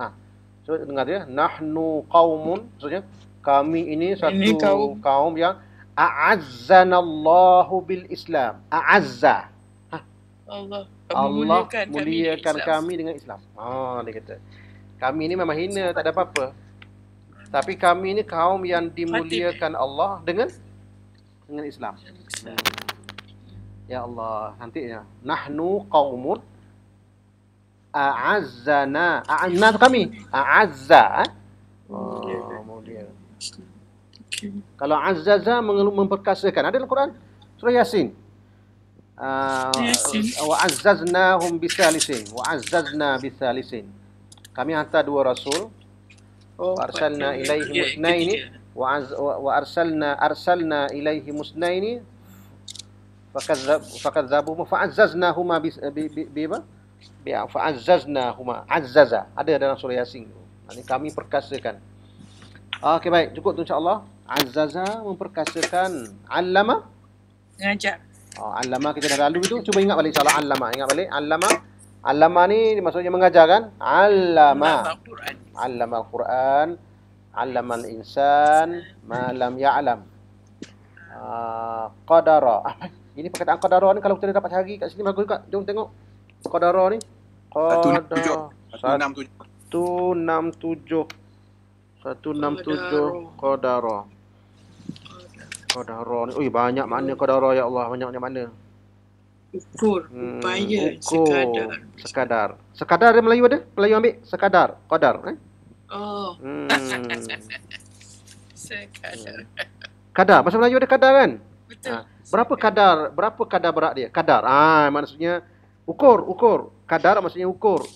So dengar dia, nahnu qaumun, maksudnya kami ini satu kaum yang a'azzanallahu bil Islam. A'azza. Allah muliakan kami dengan Islam. Dia kata. Kami ni memang hina, tak ada apa-apa. Tapi kami ni kaum yang dimuliakan Allah dengan Islam. Ya Allah, nantinya. Nahnu qaumun a'azzana. A'anna kami. A'azza. Mulia. Kalau azzaza memperkasakan. Ada dalam Quran. Surah Yasin. Wa azzaznahum bisalisin. Wa azzazna bisalisin. Kami hantar 2 rasul. Arsalna ilaihi musnaini wa arsalna ilaihi musnaini fakadzabuhuma fa'azzaznahuma fa'azzaznahuma. Azzaza ada dalam surah Yasin. Ini kami perkasakan. Okey, baik, cukup tu insya-Allah. Azzaza memperkasakan, allama ngajar. Allama kita dah lalu itu, cuba ingat balik insya-Allah. Allama, ingat balik. Allama ni maksudnya mengajar kan? Allama al-Quran, allama al-insan ma lam ya'lam. Qadara. Ini perkataan qadara ni kalau kita dapat cari kat sini bagus juga. Jom tengok. Qadara ni. 167 qadara. Qadara ni. Banyak makna qadara ya Allah, banyak makna. Ukur, upaya, sekadar. Sekadar dia Melayu ada? Melayu ambil sekadar, qadar. Sekadar. Kadar, bahasa Melayu ada kadar kan? Betul. Berapa kadar berat dia? Kadar. Maksudnya ukur. Kadar maksudnya ukur.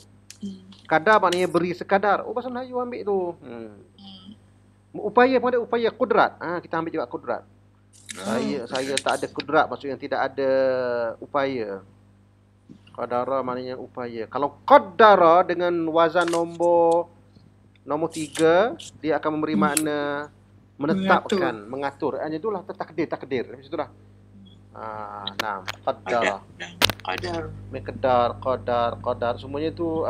Kadar maknanya beri sekadar. Bahasa Melayu ambil tu. Upaya pun ada, upaya kudrat. Kita ambil juga kudrat. Saya tak ada kudrat, maksudnya tidak ada upaya. Qadara maknanya upaya. Kalau qaddara dengan wazan nombor 3, dia akan memberi makna menetapkan, mengatur. Itulah takdir. Macam itulah. Qaddara. Qadar. Semuanya tu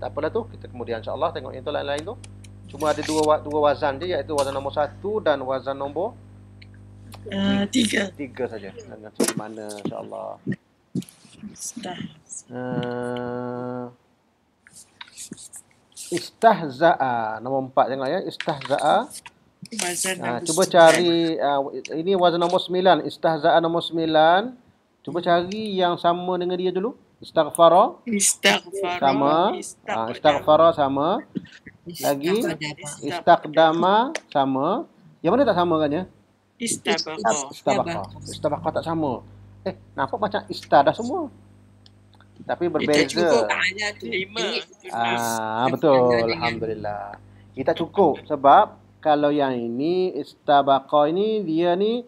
tak apalah tu. Kita kemudian insya-Allah tengok yang tu lain-lain tu. Cuma ada dua wazan je, iaitu wazan nombor 1 dan wazan nombor 3 saja. Dengan mana insya-Allah. Istahza'a nombor 4 tengok ya. Istahza'a. Cuba cari ini wazan nombor 9. Istahza'a nombor 9. Cuba cari yang sama dengan dia dulu. Istaghfara sama. Istaghfara sama. Lagi istaqdama sama. Yang mana tak sama kan ya? Istabaqa tak sama. Nampak macam dah semua. Tapi berbeza. Betul. Alhamdulillah. Kita cukup sebab kalau yang ini istabaqa ini dia ni,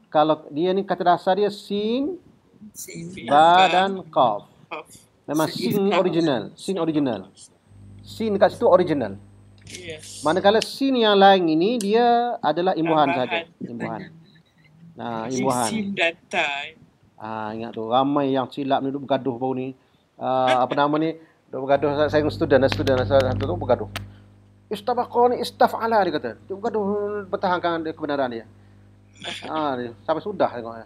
kalau dia ni kata dasar dia sin, ba dan qaf. Memang sin original. Sin kat situ original. Manakala sin yang lain ini dia adalah imbuhan saja. Imbuhan. Imbuhan. Sin data. Ingat tu ramai yang silap ni duduk bergaduh baru ni. Apa nama ni? Duduk bergaduh saya dengan student satu tu bergaduh. Istabaqa ni istaf'ala dia kata. Dia bergaduh bertahankan kebenaran dia. Sampai sudah tengok.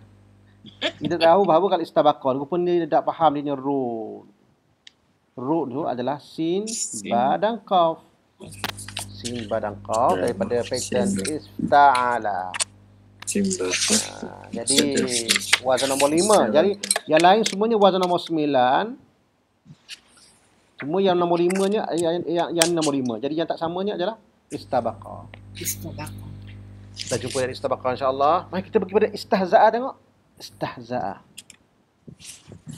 Kita tahu bahawa kalau istabaqa rupanya dia tak faham dia root. Root tu adalah sin, ba dan qaf. Sin, ba dan qaf daripada pattern ista'ala. Jadi wazan nombor 5. Jadi yang lain semuanya wazan nombor 9. Semua yang nombor 5-nya yang nombor 5. Jadi yang tak samanya adalah istabaqa. Kita jumpa dari istabaqa insya-Allah. Mari kita pergi pada istahza'a tengok. Istahza'a.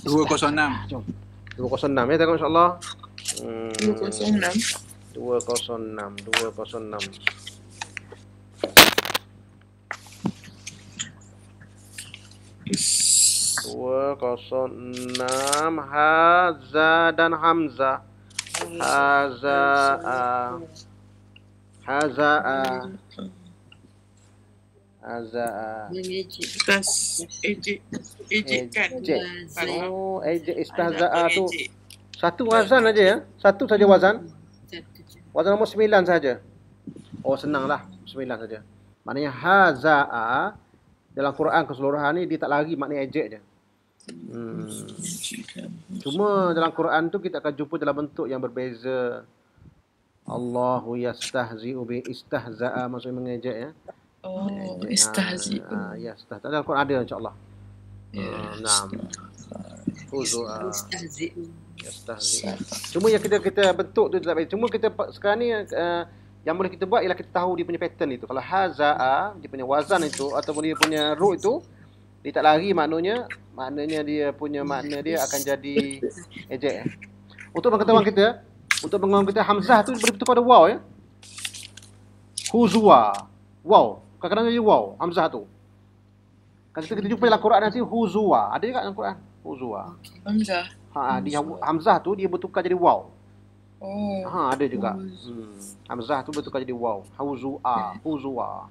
206. Jom. 206 ya, tengok insya-Allah. 206. 206. Dua kosong enam. Haza dan Hamzah. Haza'a. Haza'a. Haza'a. Mengejek. Bekas ejekkan. Ejek. Faham? Oh, ejek istahza'a tu Ejek. satu wazan aja ya? Satu saja wazan? Satu je. Wazan nombor 9 saja. Oh, senanglah. 9 saja. Maknanya haza'a dalam Quran keseluruhan ni dia tak lari makna ejek je. Cuma dalam Quran tu kita akan jumpa dalam bentuk yang berbeza. Allahu yastahzi'u bi istahza'a, maksudnya mengejek ya. Oh, istahzi. Ya, istahza'a. Dalam Quran ada insya-Allah. Naam. Huzu'a. Mustahzi'un. Yastahzi'. Cuma yang kita bentuk tu tak baik. Cuma kita sekarang ni yang boleh kita buat ialah kita tahu dia punya pattern itu. Kalau haza'a, dia punya wazan itu ataupun dia punya root itu, dia tak lari maknanya dia punya makna dia akan jadi ejek. Untuk pengetahuan kita, hamzah tu berbentuk pada waw ya. Huzwa. Waw. Kadang-kadang jadi waw hamzah tu. Kalau kita jumpa dalam Quran nanti huzwa. Ada juga dalam Quran huzwa. Hamzah. Dia hamzah tu dia bertukar jadi waw. Oh. Ada juga. Hamzah tu bertukar jadi waw. Huzwa. Huzwa.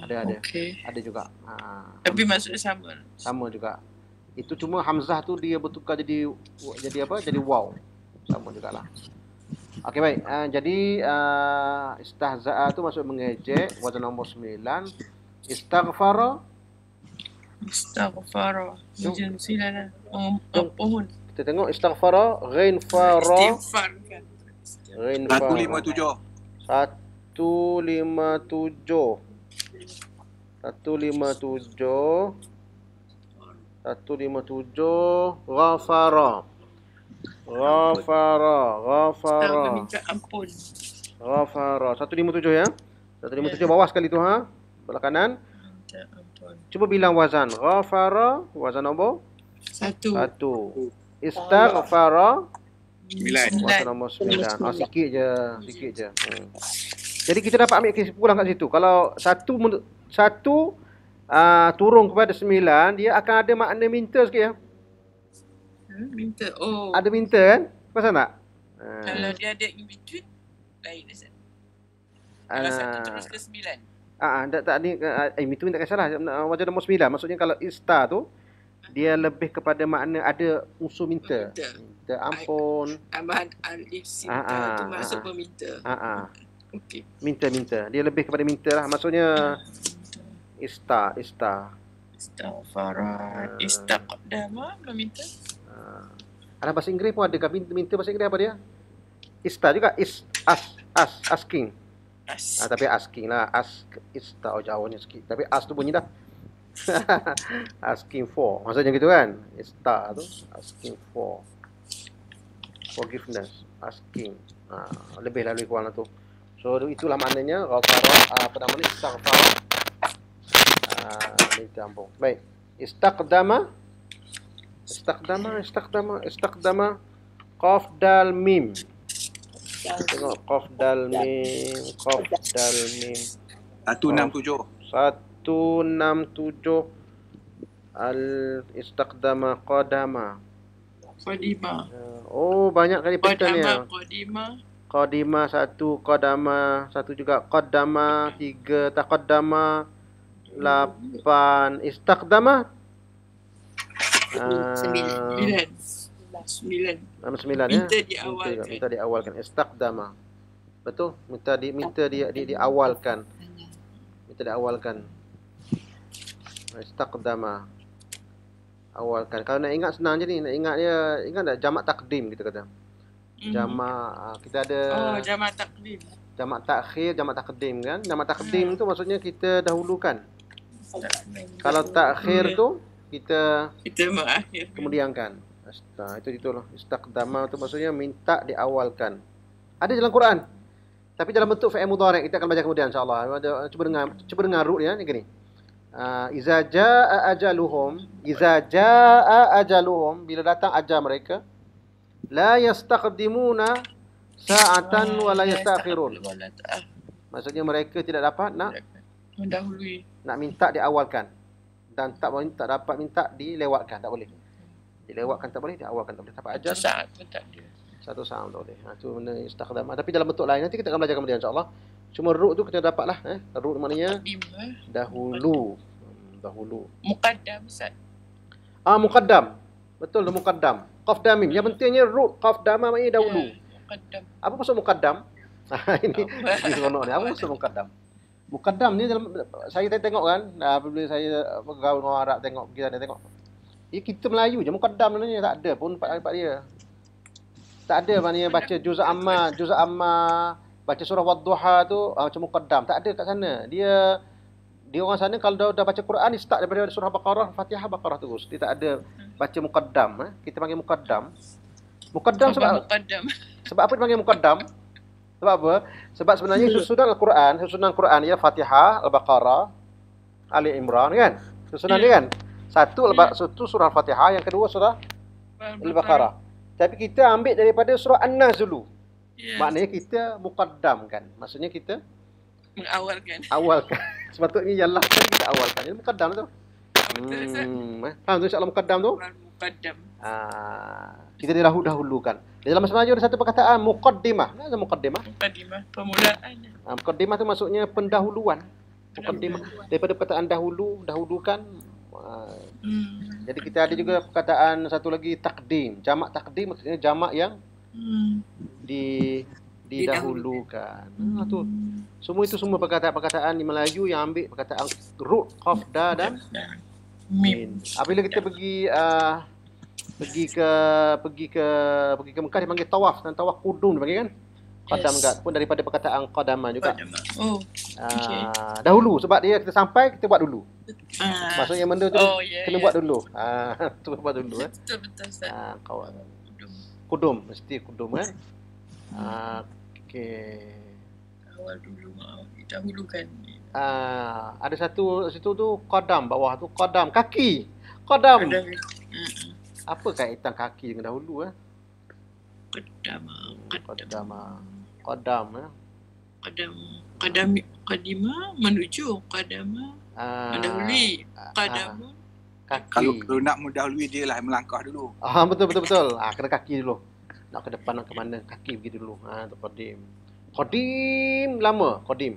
Ada. Okay. Ada juga. Tapi maksudnya sama. Sama juga. Itu cuma hamzah tu dia bertukar jadi apa? Jadi waw. Sama jugalah. Okey baik. Jadi istahza'a tu maksud mengejek, wazan nombor 9. Istaghfara. Jom silalah. Pohon. Kita tengok istaghfara, ghain fara. Istighfar kan. Ghain fara. 157. 157. 157 ghafara. Kita minta ampun. Ghafara. 157 ya. 157 bawah sekali tu ha. Belah kanan. Minta ampun. Cuba bilang wazan. Ghafara, wazan nombor 1. 1. Istaghfara, 9. wazan nombor 9. Sikit je. Jadi kita dapat ambil kesimpulan kat situ. Kalau satu turun kepada 9, dia akan ada makna minta sikit ya. Minta. Oh. Ada minta kan? Pasal tak? Kalau dia ada in between, lain Ustaz. Kalau 1 terus ke 9. Tak ni itu tak kisahlah. Wajah nombor 9. Maksudnya kalau ista tu dia lebih kepada makna ada unsur minta. Minta ampun. Tambahan alif sinta tu maksud meminta. Okey. Minta. Dia lebih kepada minta lah. Maksudnya ista. Istighfara, istaqdama meminta. Ada bahasa Inggeris pun ada. Minta bahasa Inggeris apa dia? Ista juga. Asking. Tapi asking lah. Ista jauhnya sikit. Tapi tu bunyi dah. Asking for. Maksudnya gitu kan? Ista tu. Asking for. Forgiveness. Asking. Lebih kurang tu. So itulah maknanya. Ghafara. Apa namanya? Istighfar. Minta ampun. Baik. Istaqdama. Qaf dal mim. Tengok qaf dal mim. 167. 167 al istaqdama qadama. Oh, banyak kali pattern ya. Qadima 1, qadama 1 juga, qaddama 3, taqaddama 8, istaqdama 9 ya. Minta diawalkan. Istaqdama. Betul? Minta diawalkan. Minta diawalkan. Istaqdama. Awalkan. Kalau nak ingat senang je ni. Nak ingat dia, ingat tak jamak takdim kita kata. Jamak kita ada jamak takdim. Jamak takhir, jamak takdim kan? Jamak takdim tu maksudnya kita dahulukan. Kalau takhir tu kita mengakhir. Kemudiankan. Itulah. Istaqdama tu maksudnya minta diawalkan. Ada dalam Quran. Tapi dalam bentuk fi'il mudhari'. Kita akan baca kemudian insya-Allah. Cuba dengar root dia ni gini. Iza jaa ajaluhum, iza jaa ajaluhum, bila datang ajal mereka, la yastaqdimuna sa'atan wa la yastakhirun. Maksudnya mereka tidak dapat nak mendahului. Nak minta diawalkan dan tak dapat minta dilewatkan, tak boleh. Dilewatkan tak boleh, diawalkan tak boleh. Sampai ajal Satu saat pun tak ada. satu saat tak boleh. Itu benda istakhdamah. Tapi dalam bentuk lain nanti kita akan belajar kemudian insya-Allah. Cuma ru' tu kita dapatlah ru' maknanya Qadim, dahulu. Dahulu. Muqaddam, Ustaz. Muqaddam. Betul tu muqaddam. Qaf dam mim. Yang pentingnya ru' qaf dam maknanya dahulu. Muqaddam. Apa maksud muqaddam? Ini seronok ni. Apa maksud muqaddam? Muqaddam ni dalam saya tengok kan, apabila saya bergaul dengan orang Arab tengok kita tengok. Kita Melayu je muqaddam ni tak ada pun part dia. Tak ada maknanya baca juz amma, baca surah Wadduha tu macam muqaddam. Tak ada kat sana. Dia orang sana kalau dah baca Quran dia start daripada surah Baqarah, Fatihah Baqarah terus. Dia tak ada baca muqaddam. Kita panggil muqaddam. Muqaddam sebab apa dipanggil muqaddam? Sebab apa? Sebab sebenarnya susunan Al-Quran ialah Fatihah, Al-Baqarah, Ali Imran kan? Susunan dia kan? Satu surah Al-Fatihah, yang kedua surah Al-Baqarah. Tapi kita ambil daripada surah An-Nas dulu. Maknanya kita muqaddamkan. Maksudnya kita awalkan. Sepatutnya ialah kita awalkan. Jadi muqaddam tu. Faham tu insya-Allah muqaddam tu? Muqaddam. Kita didahulukan. Di dalam bahasa Melayu ada satu perkataan muqaddimah. Apa muqaddimah? Muqaddimah, permulaan. Muqaddimah tu maksudnya pendahuluan. Muqaddimah daripada perkataan dahulukan. Jadi kita ada juga perkataan satu lagi takdim. Jamak takdim maksudnya jamak yang didahulukan. Tu. Semua perkataan-perkataan di Melayu yang ambil perkataan ru', qaf, da dan mim. Apabila kita pergi ke Mekah dipanggil tawaf, dan tawaf kudum dipanggil kan? Qadam pun daripada perkataan qadaman juga. Dahulu sebab kita sampai kita buat dulu. Maksudnya benda tu kena buat dulu. Tu buat dulu Betul Ustaz. Kudum, mesti kudum kan? Okey. Awal dulu didahulukan. Ada satu situ tu qadam, bawah tu qadam, kaki. Qadam. Apa kaitan kaki dengan dahulu Qadam Qadimah menuju qadama mendahului qadamun kaki. Kalau nak mendahului dia lah melangkah dulu. Betul. Kena kaki dulu. Nak ke depan nak ke mana, kaki pergi dulu. Tu qadim. Qadim lama, qadim.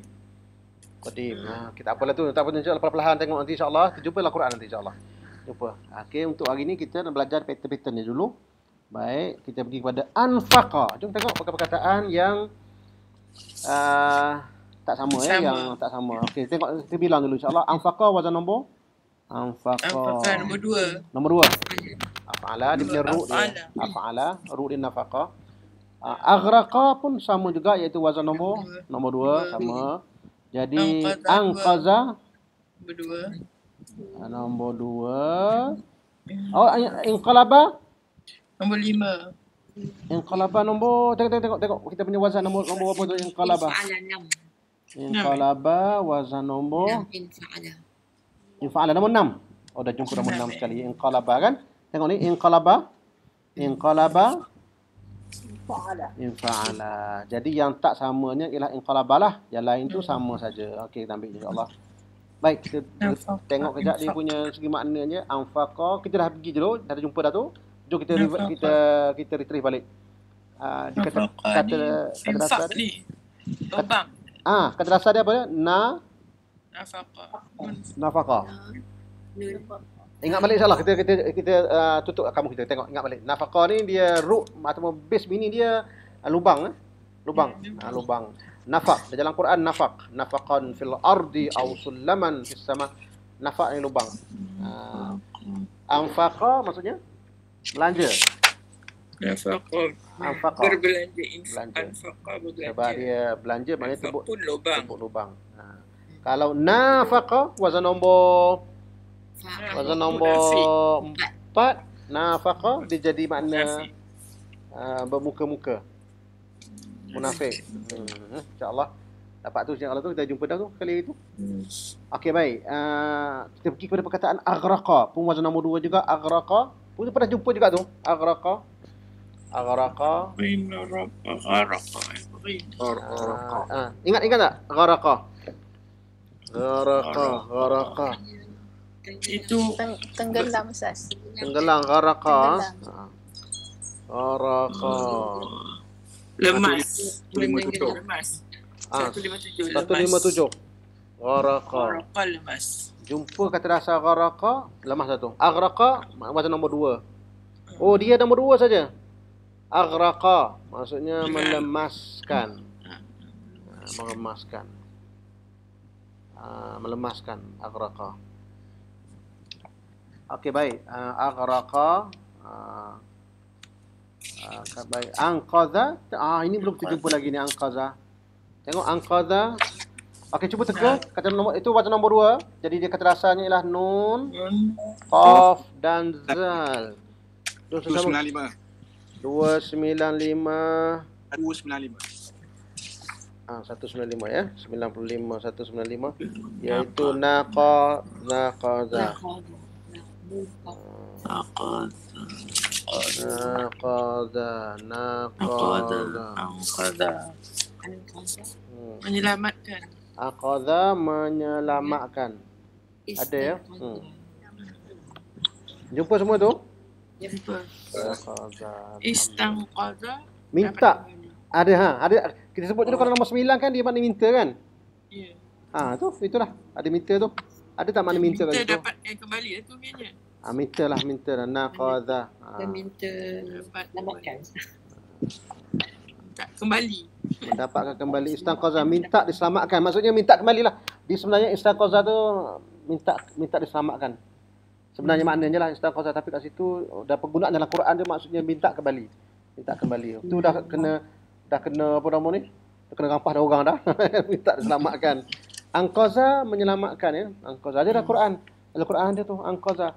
Kita apalah tu, tak apa insya-Allah perlahan-lahan tengok nanti insya-Allah. Kita jumpalah Quran nanti insya-Allah. Jumpa. Okey, untuk hari ni kita nak belajar pattern-pattern ni dulu. Baik, kita pergi kepada anfaqa. Jom tengok perkataan yang tak sama. Yang tak sama. Okey, tengok kita bilang dulu insya-Allah. Anfaqa wazan nombor? Anfaqa nombor 2. Af'ala dia punya ru' dia. Af'ala, ru' dia nafaqa. Aghraqa pun sama juga iaitu wazan nombor 2 sama. Jadi anqaza nombor 2. Inqalaba nombor 5. Inqalaba nombor tengok kita punya wazan nombor berapa tu inqalaba? Inqalaba wazan nombor infa'ala nombor 6. Dah jumpa nombor 6 sekali. Inqalaba kan? Tengok ni inqalaba infa'ala. Jadi yang tak samanya ialah inqalaba lah. Yang lain tu sama saja. Okey, kita ambil insya-Allah. Baik, kita tengok kejap dia punya segi maknanya. Anfaqa, kita dah pergi dulu, dah jumpa dah tu. Jom kita retrieve balik. Kata dasar ni. Lubang. Kata dasar dia apa dia? Nafaqa. Ingat balik insya-Allah kita tutup kamu kita tengok ingat balik. Nafaqa ni dia ru' atau base bini dia lubang. Nafaq dalam Quran nafaqan fil ardi aw sulaman fis sama. Nafaq ni lubang. Anfaqa maksudnya belanja. Anfaqa berbelanja. Anfaqa berbelanja. Sebab dia belanja maknanya tebuk lubang. Kalau nafaqa wazan nombor 4 nafaqa dia jadi makna bermuka-muka munafik. InsyaAllah Dapat tu insya-Allah tu kita jumpa dah tu kali itu. Okey baik. Kita pergi kepada perkataan aghraqa. Pun wazan nombor 2 juga aghraqa. Pun pernah jumpa juga tu. Aghraqa. Aghraqa. Ingat tak? Aghraqa. Aghraqa. Itu Tenggelam Ustaz. Tenggelam aghraqa. Tenggelam. Aghraqa. lemas. 157. Lemas. Ah, 157. 157. Aghraqa. Gharaqa lemas. Jumpa kata dasar aghraqa, lemas satu. Aghraqa wazan nombor 2. Oh, dia nombor 2 saja. Aghraqa maksudnya melemaskan. Melemaskan. Melemaskan aghraqa. Okey baik. Aghraqa. Baik. Anqadha. Ini belum terjumpa lagi ni anqadha. Tengok anqadha. Okey, cuba teka kata nombor itu wazan nombor 2. Jadi dia kata dasarnya ialah nun, qaf dan zal. 295. 295. 295. 195 ya. 95 195 iaitu naqadha. Menyelamatkan. Aqadha menyelamatkan. Ada ya? Jumpa semua tu? Jumpa. Aqadha. Istanqadha. Minta. Ada. Kita sebut dulu kalau nombor 9 kan dia makna minta kan? Ya. Itulah. Ada minta tu. Ada tak makna minta kat Kita situ? dapat kembali lah tu biarnya. Minta lah. Naqadha. Dan minta Dapat selamatkan. minta kembali. Mendapatkan kembali istanqadha, minta diselamatkan. Maksudnya minta kembalilah. Di sebenarnya istanqadha tu minta diselamatkan. Sebenarnya maknanya lah istanqadha, tapi kat situ dah penggunaan dalam Quran dia maksudnya minta kembali. Minta kembali. Tu dah kena apa nama ni? Dah kena rampah dah orang dah. Minta diselamatkan. Anqadha menyelamatkan ya. Anqadha ada dalam Quran. Dalam Quran dia tu anqadha.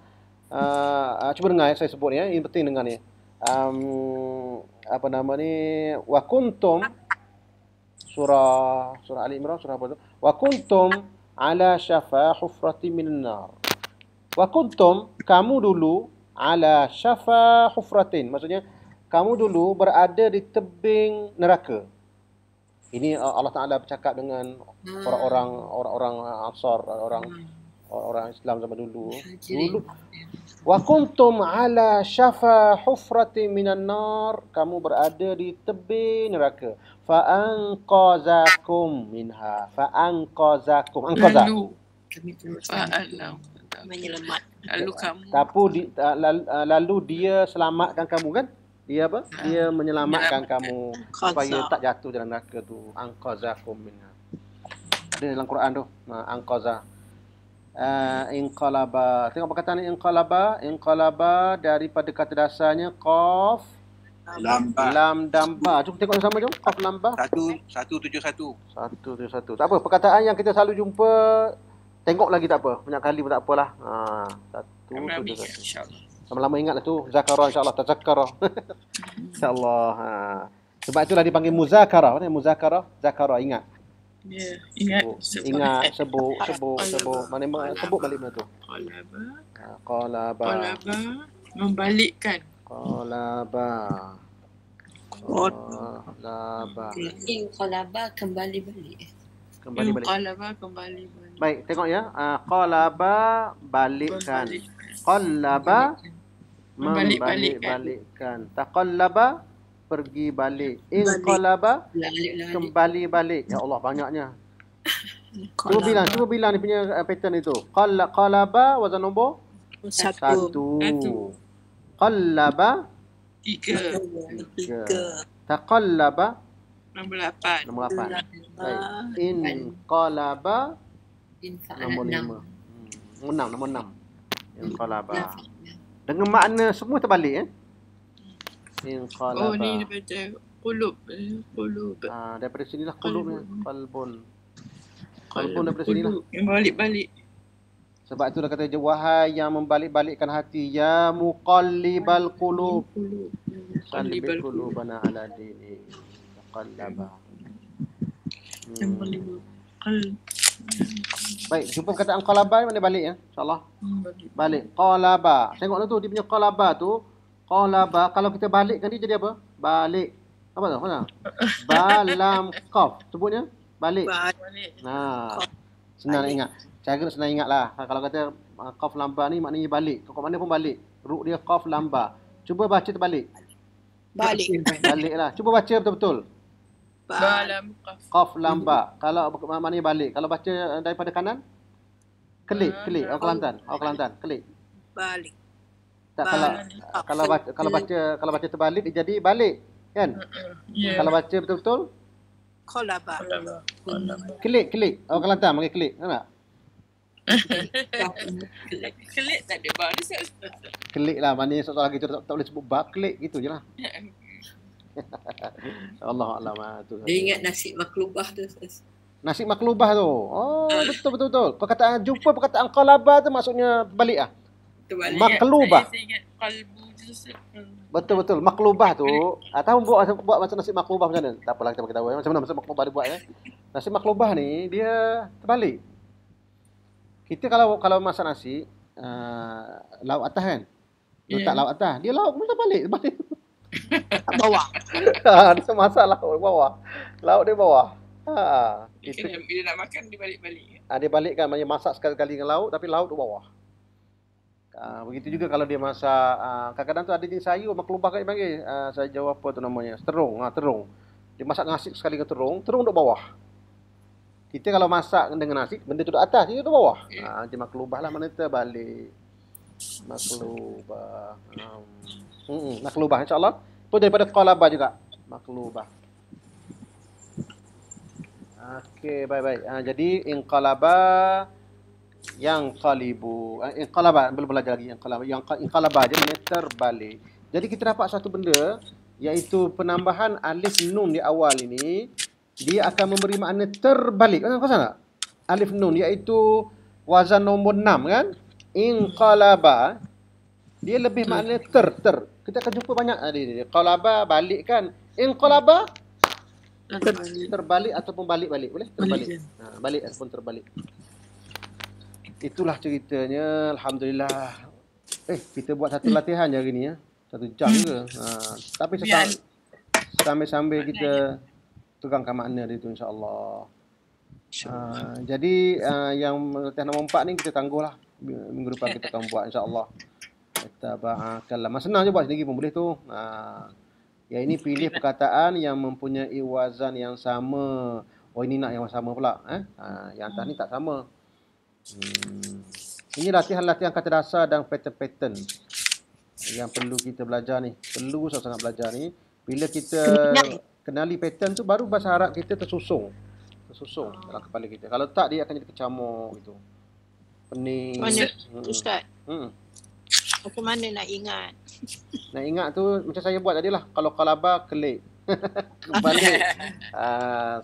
Cuba dengar ya, saya sebut ya. Ini penting dengar ni. Apa nama ni? Wa kuntum surah Ali Imran surah apa tu? Wa kuntum ala syafa hufrati minan nar. Wa kuntum, kamu dulu ala syafa hufratin. Maksudnya kamu dulu berada di tebing neraka. Ini Allah Taala bercakap dengan orang-orang Ansar, orang Islam zaman dulu. Wa kuntum ala syafa hufratin minan nar. Kamu berada di tebing neraka. Fa anqazakum minha. Fa anqazakum. Anqaza. Lalu kamu. Lalu dia selamatkan kamu kan? Dia apa? Dia menyelamatkan kamu supaya tak jatuh dalam neraka tu. Anqazakum minha. Ada dalam Quran tu. Anqaza. Inqalaba. Tengok perkataan inqalaba daripada kata dasarnya qaf, lam dan ba. Jom tengok sama jom. Qaf, lam, ba. 171. 171. Tak apa, perkataan yang kita selalu jumpa tengok lagi tak apa. Banyak kali pun tak apalah. 171. InsyaAllah. Lama-lama ingatlah tu. Zakara insya-Allah, tazakkara. Insya-Allah. Sebab itulah dipanggil muzakarah. Muzakarah, zakara, ingat. Ya, ingat. Ingat, sebut. Mana sebut balik mana tu? Qalaba. Membalikkan. Qalaba. Inqalaba kembali balik. Kembali balik. Qalaba kembali balik. Baik, tengok ya. Qalaba balikkan. Qallaba membalik-balikkan. Taqallaba pergi balik. Inqalaba kembali balik. Ya Allah, banyaknya. Cuba bilang ni punya pattern itu. Qalaba wazan nombor 1. Qallaba 3. Taqallaba Nombor 8. nombor 8. Baik. Inqalaba nombor 5. Nombor 6. Inqalaba. Dengan makna semua terbalik Inqalaba. Oh, ni daripada qulub. Daripada sinilah qulubnya. Qalbun daripada sinilah. Yang balik-balik. Sebab itulah kata je, wahai yang membalik-balikkan hati, ya muqallibal qulub. Qallibal qulubana ala dini. Qallaba. Nombor 5. Qal. Baik, jumpa perkataan qalaba ni mana balik ya? InsyaAllah. Balik. Qalaba. Tengok tu dia punya qalaba tu. Qalaba kalau kita balikkan dia jadi apa? Balik. Apa tu? Mana? Balam qaf. Sebutnya balik. Balik. Nah. Senang nak ingat. Cara senang ingatlah. Kalau kata qaf lamba ni maknanya balik. Kau mana pun balik. Ruk dia qaf lamba. Cuba baca terbalik. Balik. Baliklah. Cuba baca betul-betul. Balam qaf. Qaf lamba. Kalau maknanya balik. Kalau baca daripada kanan, kelik. Orang Kelantan. Kelik. Balik. Tak kalau baca terbalik dia jadi balik, kan? Ya. Kalau baca betul-betul Qalaba. kelik. Orang Kelantan panggil kelik, tahu tak? Kelik tak ada bar. Kelik lah, maknanya soal lagi tu tak boleh sebut bab, kelik gitu je lah. Allah tu. Dia ingat nasi maklubah tu. Ustaz. Nasi maklubah tu. Oh, betul. Jumpa perkataan qalaba tu maksudnya balik ah. Terbalik. Maklubah. Saya ingat kalbu je Ustaz. Betul. Maklubah tu, tahu buat macam nasi maklubah macam mana? Tak apalah kita bagi tahu macam mana nasi maklubah dia buat ya. Nasi maklubah ni dia terbalik. Kita kalau masak nasi lauk atas kan. Letak lauk atas, dia lauk pun terbalik. Bawah. Dia masak lauk bawah. Lauk dia bawah. Itu Bila nak makan dia balik-balik. dia balikkan, maknanya masak sekali-kali dengan lauk tapi lauk tu bawah. Begitu juga kalau dia masak kadang-kadang tu ada jenis sayur maklubah kan dia panggil. Saya jawab apa tu namanya? Terung. Terung. Dia masak nasi sekali ke terung duduk bawah. Kita kalau masak dengan nasi, benda tu duduk atas, dia duduk bawah. Dia maklubah lah, mana terbalik. Maklubah. Maklubah insya-Allah. Itu daripada qalaba juga. Maklubah. Okey, baik. Jadi inqalaba yang qalibu. Inqalaba belum belajar lagi inqalaba je maknanya terbalik. Jadi kita dapat satu benda iaitu penambahan alif nun di awal ini dia akan memberi makna terbalik. Kau tak? Alif nun iaitu wazan nombor 6 kan? Inqalaba dia lebih makna ter. Kita akan jumpa banyak dia. Qalaba balik kan? Inqalaba terbalik ataupun balik-balik. Boleh? Terbalik. Balik ataupun terbalik. Itulah ceritanya. Alhamdulillah. Kita buat satu latihan je hari ni ya. 1 jam ke. Tapi sambil kita tegangkan makna dia tu insya-Allah. Jadi yang latihan nombor 4 ni kita tangguhlah. Minggu depan kita akan buat insya-Allah. Tabarakallah. Senang je buat sendiri pun boleh tu. Ya ini pilih perkataan yang mempunyai wazan yang sama. Oh ini nak yang sama pula. Yang atas ni tak sama. Ini latihan-latihan kata dasar dan pattern-pattern yang perlu kita belajar ni. Perlu sangat belajar ni. Bila kita kenali pattern tu baru bahasa Arab kita tersusung dalam kepala kita. Kalau tak dia akan jadi kecamuk gitu. Pening. Mana Ustaz? Hmm. Macam mana nak ingat? Nak ingat tu macam saya buat tadi lah. Kalau qalaba kelik. Balik.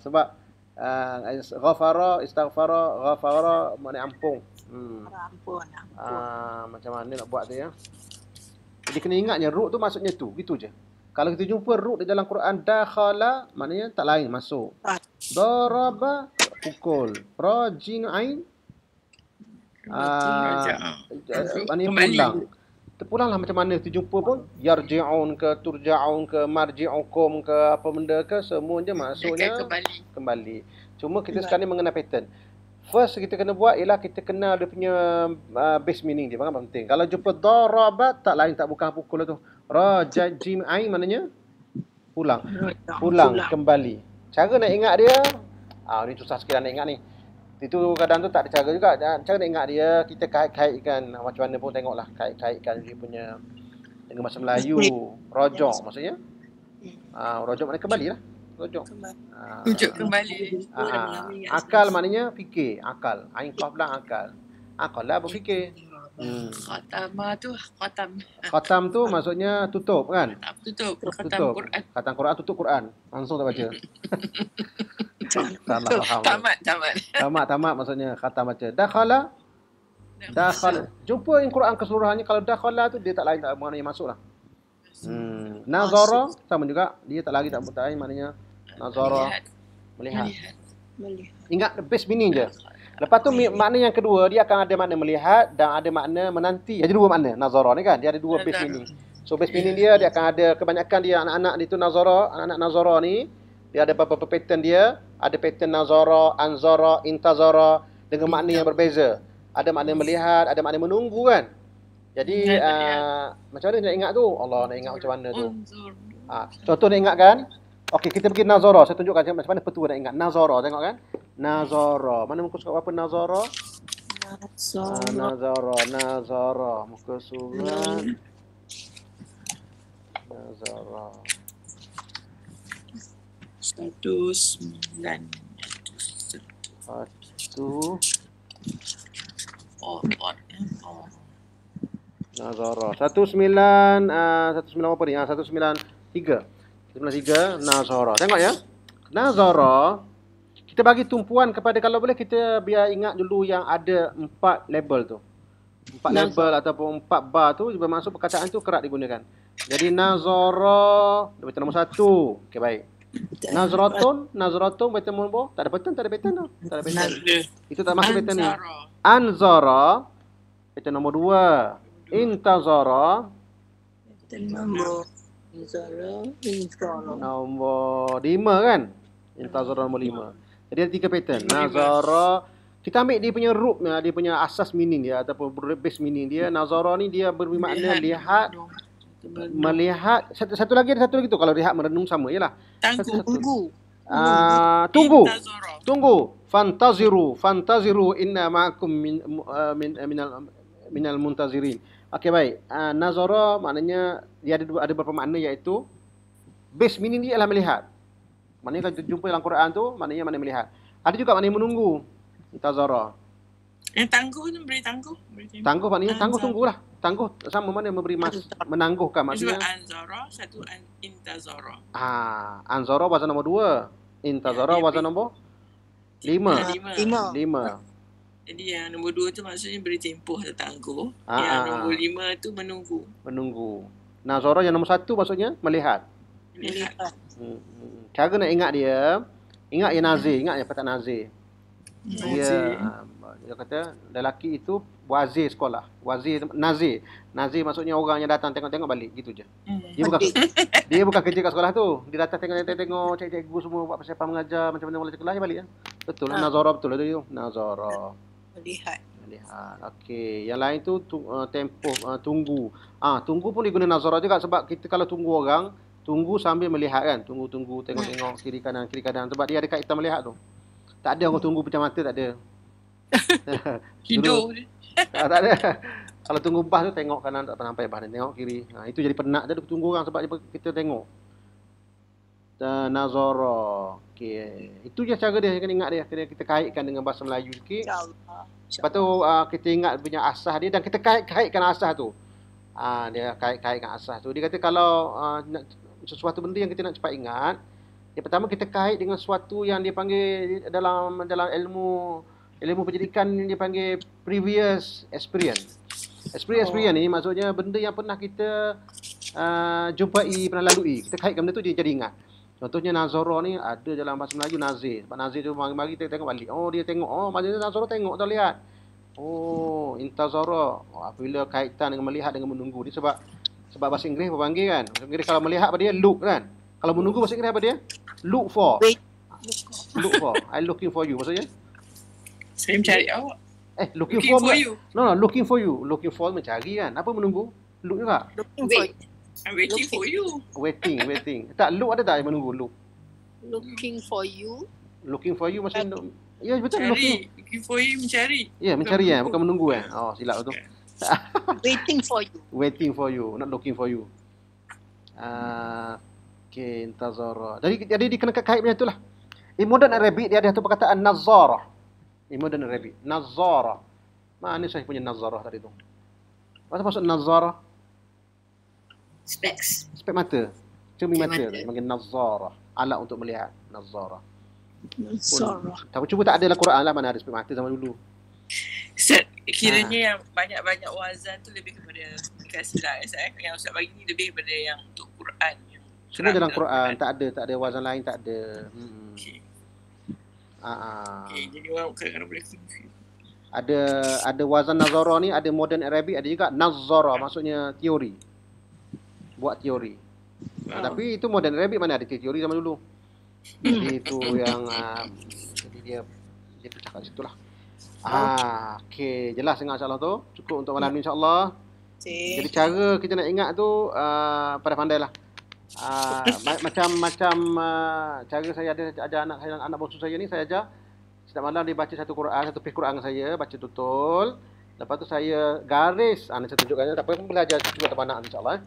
Sebab ghafara, istaghfara, ghafara makna ampun. Ampun. Macam mana nak buat tu ya. Jadi kena ingatnya ru' tu maksudnya tu, gitu je. Kalau kita jumpa ru' di dalam Quran dakhala maknanya tak lain masuk. Daraba pukul. Rajin ain maknanya pulang. Terpulanglah macam mana terjumpa pun yarji'un ke turja'un ke marji'ukum ke apa benda ke semuanya maksudnya kembali. Cuma kita sekarang ni mengenal pattern. First kita kena buat ialah kita kenal dia punya base meaning dia. Bukan penting. Kalau jumpa daraba tak lain tak bukan pukul tu. Rajim ain maknanya pulang. Kembali. Cara nak ingat dia ni susah sikit nak ingat ni. Itu kadang tu tak ada cara juga. Cara nak ingat dia, kita kait-kaitkan macam mana pun tengoklah. Kait-kaitkan dia punya dengan bahasa Melayu. Rojok maksudnya. Rojok maknanya kembali lah. Rojok. Kembali. Akal maknanya fikir. Akal. Ain qaf lah akal. Akal lah berfikir. Khatamah tu Khatam tu maksudnya tutup kan? Tutup. Khatam Quran. Khatam Quran tutup Quran. Langsung tak baca. Salah faham. Tamat maksudnya khatam baca. Dakhala. Jumpa Quran keseluruhannya kalau dakhala tu dia tak lain tak maknanya masuklah. Nazara sama juga dia tak lagi tak lain maknanya nazara melihat. Melihat. Ingat base meaning je. Lepas tu makna yang kedua, dia akan ada makna melihat dan ada makna menanti. Ada dua makna nazara ni kan. Dia ada dua base meaning. So base meaning dia akan ada kebanyakan dia anak-anak itu nazara, anak-anak nazara ni dia ada beberapa pattern dia, ada pattern nazara, anzara, intazara dengan makna yang berbeza. Ada makna melihat, ada makna menunggu kan. Jadi macam mana nak ingat tu? Allah nak ingat macam mana tu? Contoh nak ingat kan? Okey, kita pergi nazara. Saya tunjukkan macam mana petua nak ingat. Nazara, tengok kan? Nazara. Mana muka surat apa nazara? Nazara. Muka surat. Nazara. 19. Nazara. 19 apa ni? 193. 193 Nazara. Tengok ya. Nazara kita bagi tumpuan kepada, kalau boleh kita biar ingat dulu yang ada 4 label tu. 4 label ataupun 4 bar tu bermaksud perkataan tu kerap digunakan. Jadi Nazara baitan nombor 1. Okey baik. Nazratun baitan nombor tak ada pattern tu. Tak ada pattern. Itu tak masuk pattern ni. Anzara baitan nombor 2. Intazara nombor 5 kan? Intazara nombor 5. Jadi ada 3 pattern. Nazara, kita ambil dia punya root, dia punya asas meaning dia ataupun base meaning dia. Nazara ni dia bermakna lihat, melihat. Satu lagi tu kalau lihat merenung sama jelah. Tunggu. Fantaziru inna ma'akum minal muntazirin. Okey baik. Nazara maknanya dia ada beberapa makna, iaitu base meaning dia adalah melihat. Maknanya kalau kita jumpa dalam Quran tu maknanya makna melihat. Ada juga makna menunggu. Intazara. Yang tangguh tu beri tangguh. Tangguh maknanya tangguh tunggulah. Tangguh sama mana memberi menangguhkan maksudnya. Anzara, satu intazara. Anzara wazan nombor 2. Intazara wazan nombor 5. Jadi yang nombor 2 tu maksudnya beri tempoh atau tangguh. Yang nombor 5 tu menunggu. Nazara yang nombor 1 maksudnya melihat. Cara nak ingat dia, ingat ya nazir, ingat ya perkataan nazir. Dia kata lelaki itu wazir sekolah. Nazir maksudnya orang yang datang tengok-tengok balik, gitu je. Dia bukan kerja kat sekolah tu. Dia datang tengok cikgu semua buat persiapan mengajar, macam mana mula kelas dia balik. Betul lah nazara, betul lah tu. Nazara. Melihat. Okey, yang lain tu tempoh, tunggu. Tunggu pun diguna nazara juga, sebab kita kalau tunggu orang, tunggu sambil melihat kan. Tunggu, tengok kiri kanan. Sebab dia ada kaitan melihat tu. Tak ada orang tunggu pecah mata, tak ada. Hidup. Tak ada. Kalau tunggu bas tu tengok kanan tak sampai bas, tengok kiri. Itu jadi penat je tunggu orang sebab kita tengok. Nazara. Okey. Itu je cara dia, kena ingat dia. Kita kaitkan dengan bahasa Melayu sikit. Lepas tu kita ingat punya asas dia dan kita kaitkan asas tu. Dia kaitkan asas tu. Dia kata kalau sesuatu benda yang kita nak cepat ingat, yang pertama kita kait dengan sesuatu yang dia panggil dalam ilmu pendidikan, dia panggil previous experience. Experience ni maksudnya benda yang pernah kita jumpai, pernah lalui. Kita kaitkan benda tu dia jadi ingat. Contohnya Nazara ni ada dalam bahasa Melayu nazir. Sebab nazir tu mari kita tengok balik. Dia tengok. Maksudnya Nazara tengok, tak lihat. Intazara. Apabila kaitan dengan melihat dengan menunggu. Dia sebab bahasa Inggeris apa panggil kan? Bahasa Inggeris kalau melihat apa dia? Look kan? Kalau menunggu bahasa Inggeris apa dia? Look for. Look for. I looking for you. Maksudnya? Saya mencari awak. Looking for you. No, looking for you. Looking for mencari kan? Apa menunggu? Look juga. Looking for you. I'm waiting for you. Waiting. Tak, look ada tak yang menunggu? Look. Looking for you. Looking for you maksudnya ya betul. Looking for you mencari. Ya, mencari bukan menunggu silap tu. Waiting for you. Waiting for you, not looking for you. Okey, intazara. Jadi dikena kait macam itulah. In modern Arabic dia ada satu perkataan nazara. In modern Arabic, nazara. Mana saya punya nazara tadi tu? Apa maksud nazara? Spek mata. Cermin mata. Panggil nazara. Alat untuk melihat. Nazara. Tapi cuba tak ada dalam Quran lah mana ada spek mata zaman dulu. Ustaz, kiranya yang banyak-banyak wazan tu lebih kepada kasih lah Ustaz. Yang Ustaz bagi ni lebih kepada yang untuk Quran. Semua dalam Quran. Tak ada wazan lain, tak ada. Okay, jadi orang kadang-kadang boleh confuse. Ada wazan nazara ni, ada modern Arabic, ada juga nazara, maksudnya teori. Buat teori. Tapi itu modern Arabic mana ada teori zaman dulu. Jadi itu yang jadi dia bercakap situlah. Okey, jelas sangat insya-Allah tu. Cukup untuk malam ni insya-Allah. Jadi cara kita nak ingat tu pandai-pandailah. Macam cara saya ada anak bongsu saya ni, saya ajar setiap malam dia baca satu Quran, satu page Quran dengan saya, baca betul. Lepas tu saya garis, saya tunjukkan, tak apa pun belajar juga depan anak insya-Allah.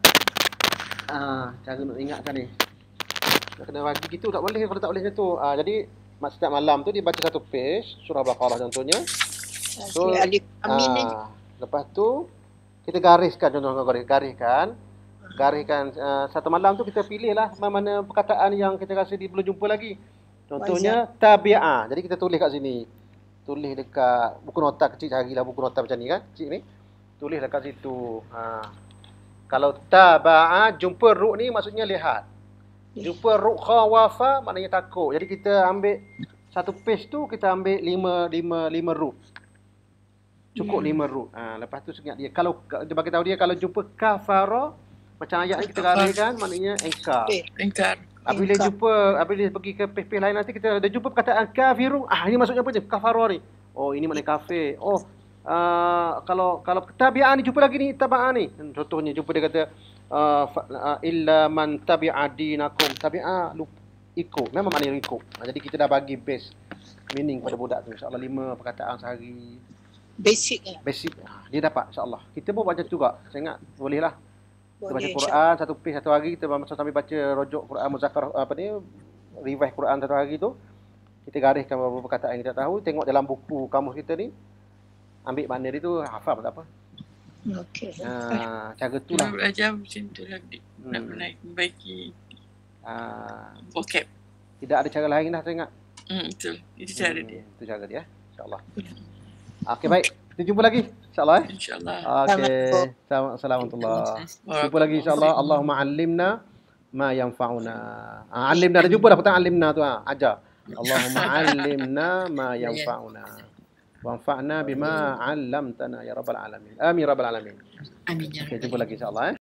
Cara nak ingatkan ni. Nak kena bagi gitu tak boleh kalau tak boleh macam tu. Jadi setiap malam tu dia baca satu page surah Baqarah contohnya. So lepas tu kita gariskan, contohnya gariskan satu malam tu kita pilihlah mana perkataan yang kita rasa dia belum jumpa lagi. Contohnya tabi'ah. Jadi kita tulis kat sini. Tulis dekat buku nota kecil, carilah buku nota macam ni kan, kecil ni. Tulislah kat situ. Kalau taba'a jumpa ru' ni maksudnya lihat. Jumpa ru' khawafa maknanya takut. Jadi kita ambil satu page tu kita ambil 5 ru'. Cukup 5 ru'. Lepas tu ingat dia kalau dia bagi tahu dia kalau jumpa kafara macam ayat ni kita gariskan maknanya engkar. Apabila pergi ke page lain nanti kita ada jumpa perkataan kafiru. Ini maksudnya apa je? Kafara ni. Oh, ini maknanya kafir. Oh, kalau tabi'ah ni jumpa lagi ni tabi'ah ni. Contohnya jumpa dia kata illa man tabi'a dinakum. Tabi'ah ikut. Memang maknanya ikut. Jadi kita dah bagi base meaning pada budak tu. InsyaAllah 5 perkataan sehari. Basic lah. Basic. Dia dapat insyaAllah. Kita pun baca tu juga. Saya ingat boleh lah. Kita baca Boleh, Quran satu page satu hari, kita sambil baca rojok Quran muzakkar revise Quran satu hari tu. Kita gariskan beberapa perkataan yang kita tahu, tengok dalam buku kamus kita ni. Ambil mana dia tu, hafal tak apa. Okey. Cara tu lah. Belajar macam tu lah. Nak membaiki vocab. Tidak ada cara lain dah saya ingat. Betul. Itu cara dia. Itu cara dia. InsyaAllah. Okey, baik. Kita jumpa lagi insyaAllah. InsyaAllah. Okey. Assalamualaikum. Jumpa lagi insyaAllah. Allahumma allimna ma yanfa'una. Alimna dah jumpa dah petang alimna tu. Ajar. Allahumma allimna ma yanfa'una. Wanfa'na bima 'allamtana ya rabbal alamin. Amin rabbal alamin. Amin ya Okey, jumpa lagi insyaAllah.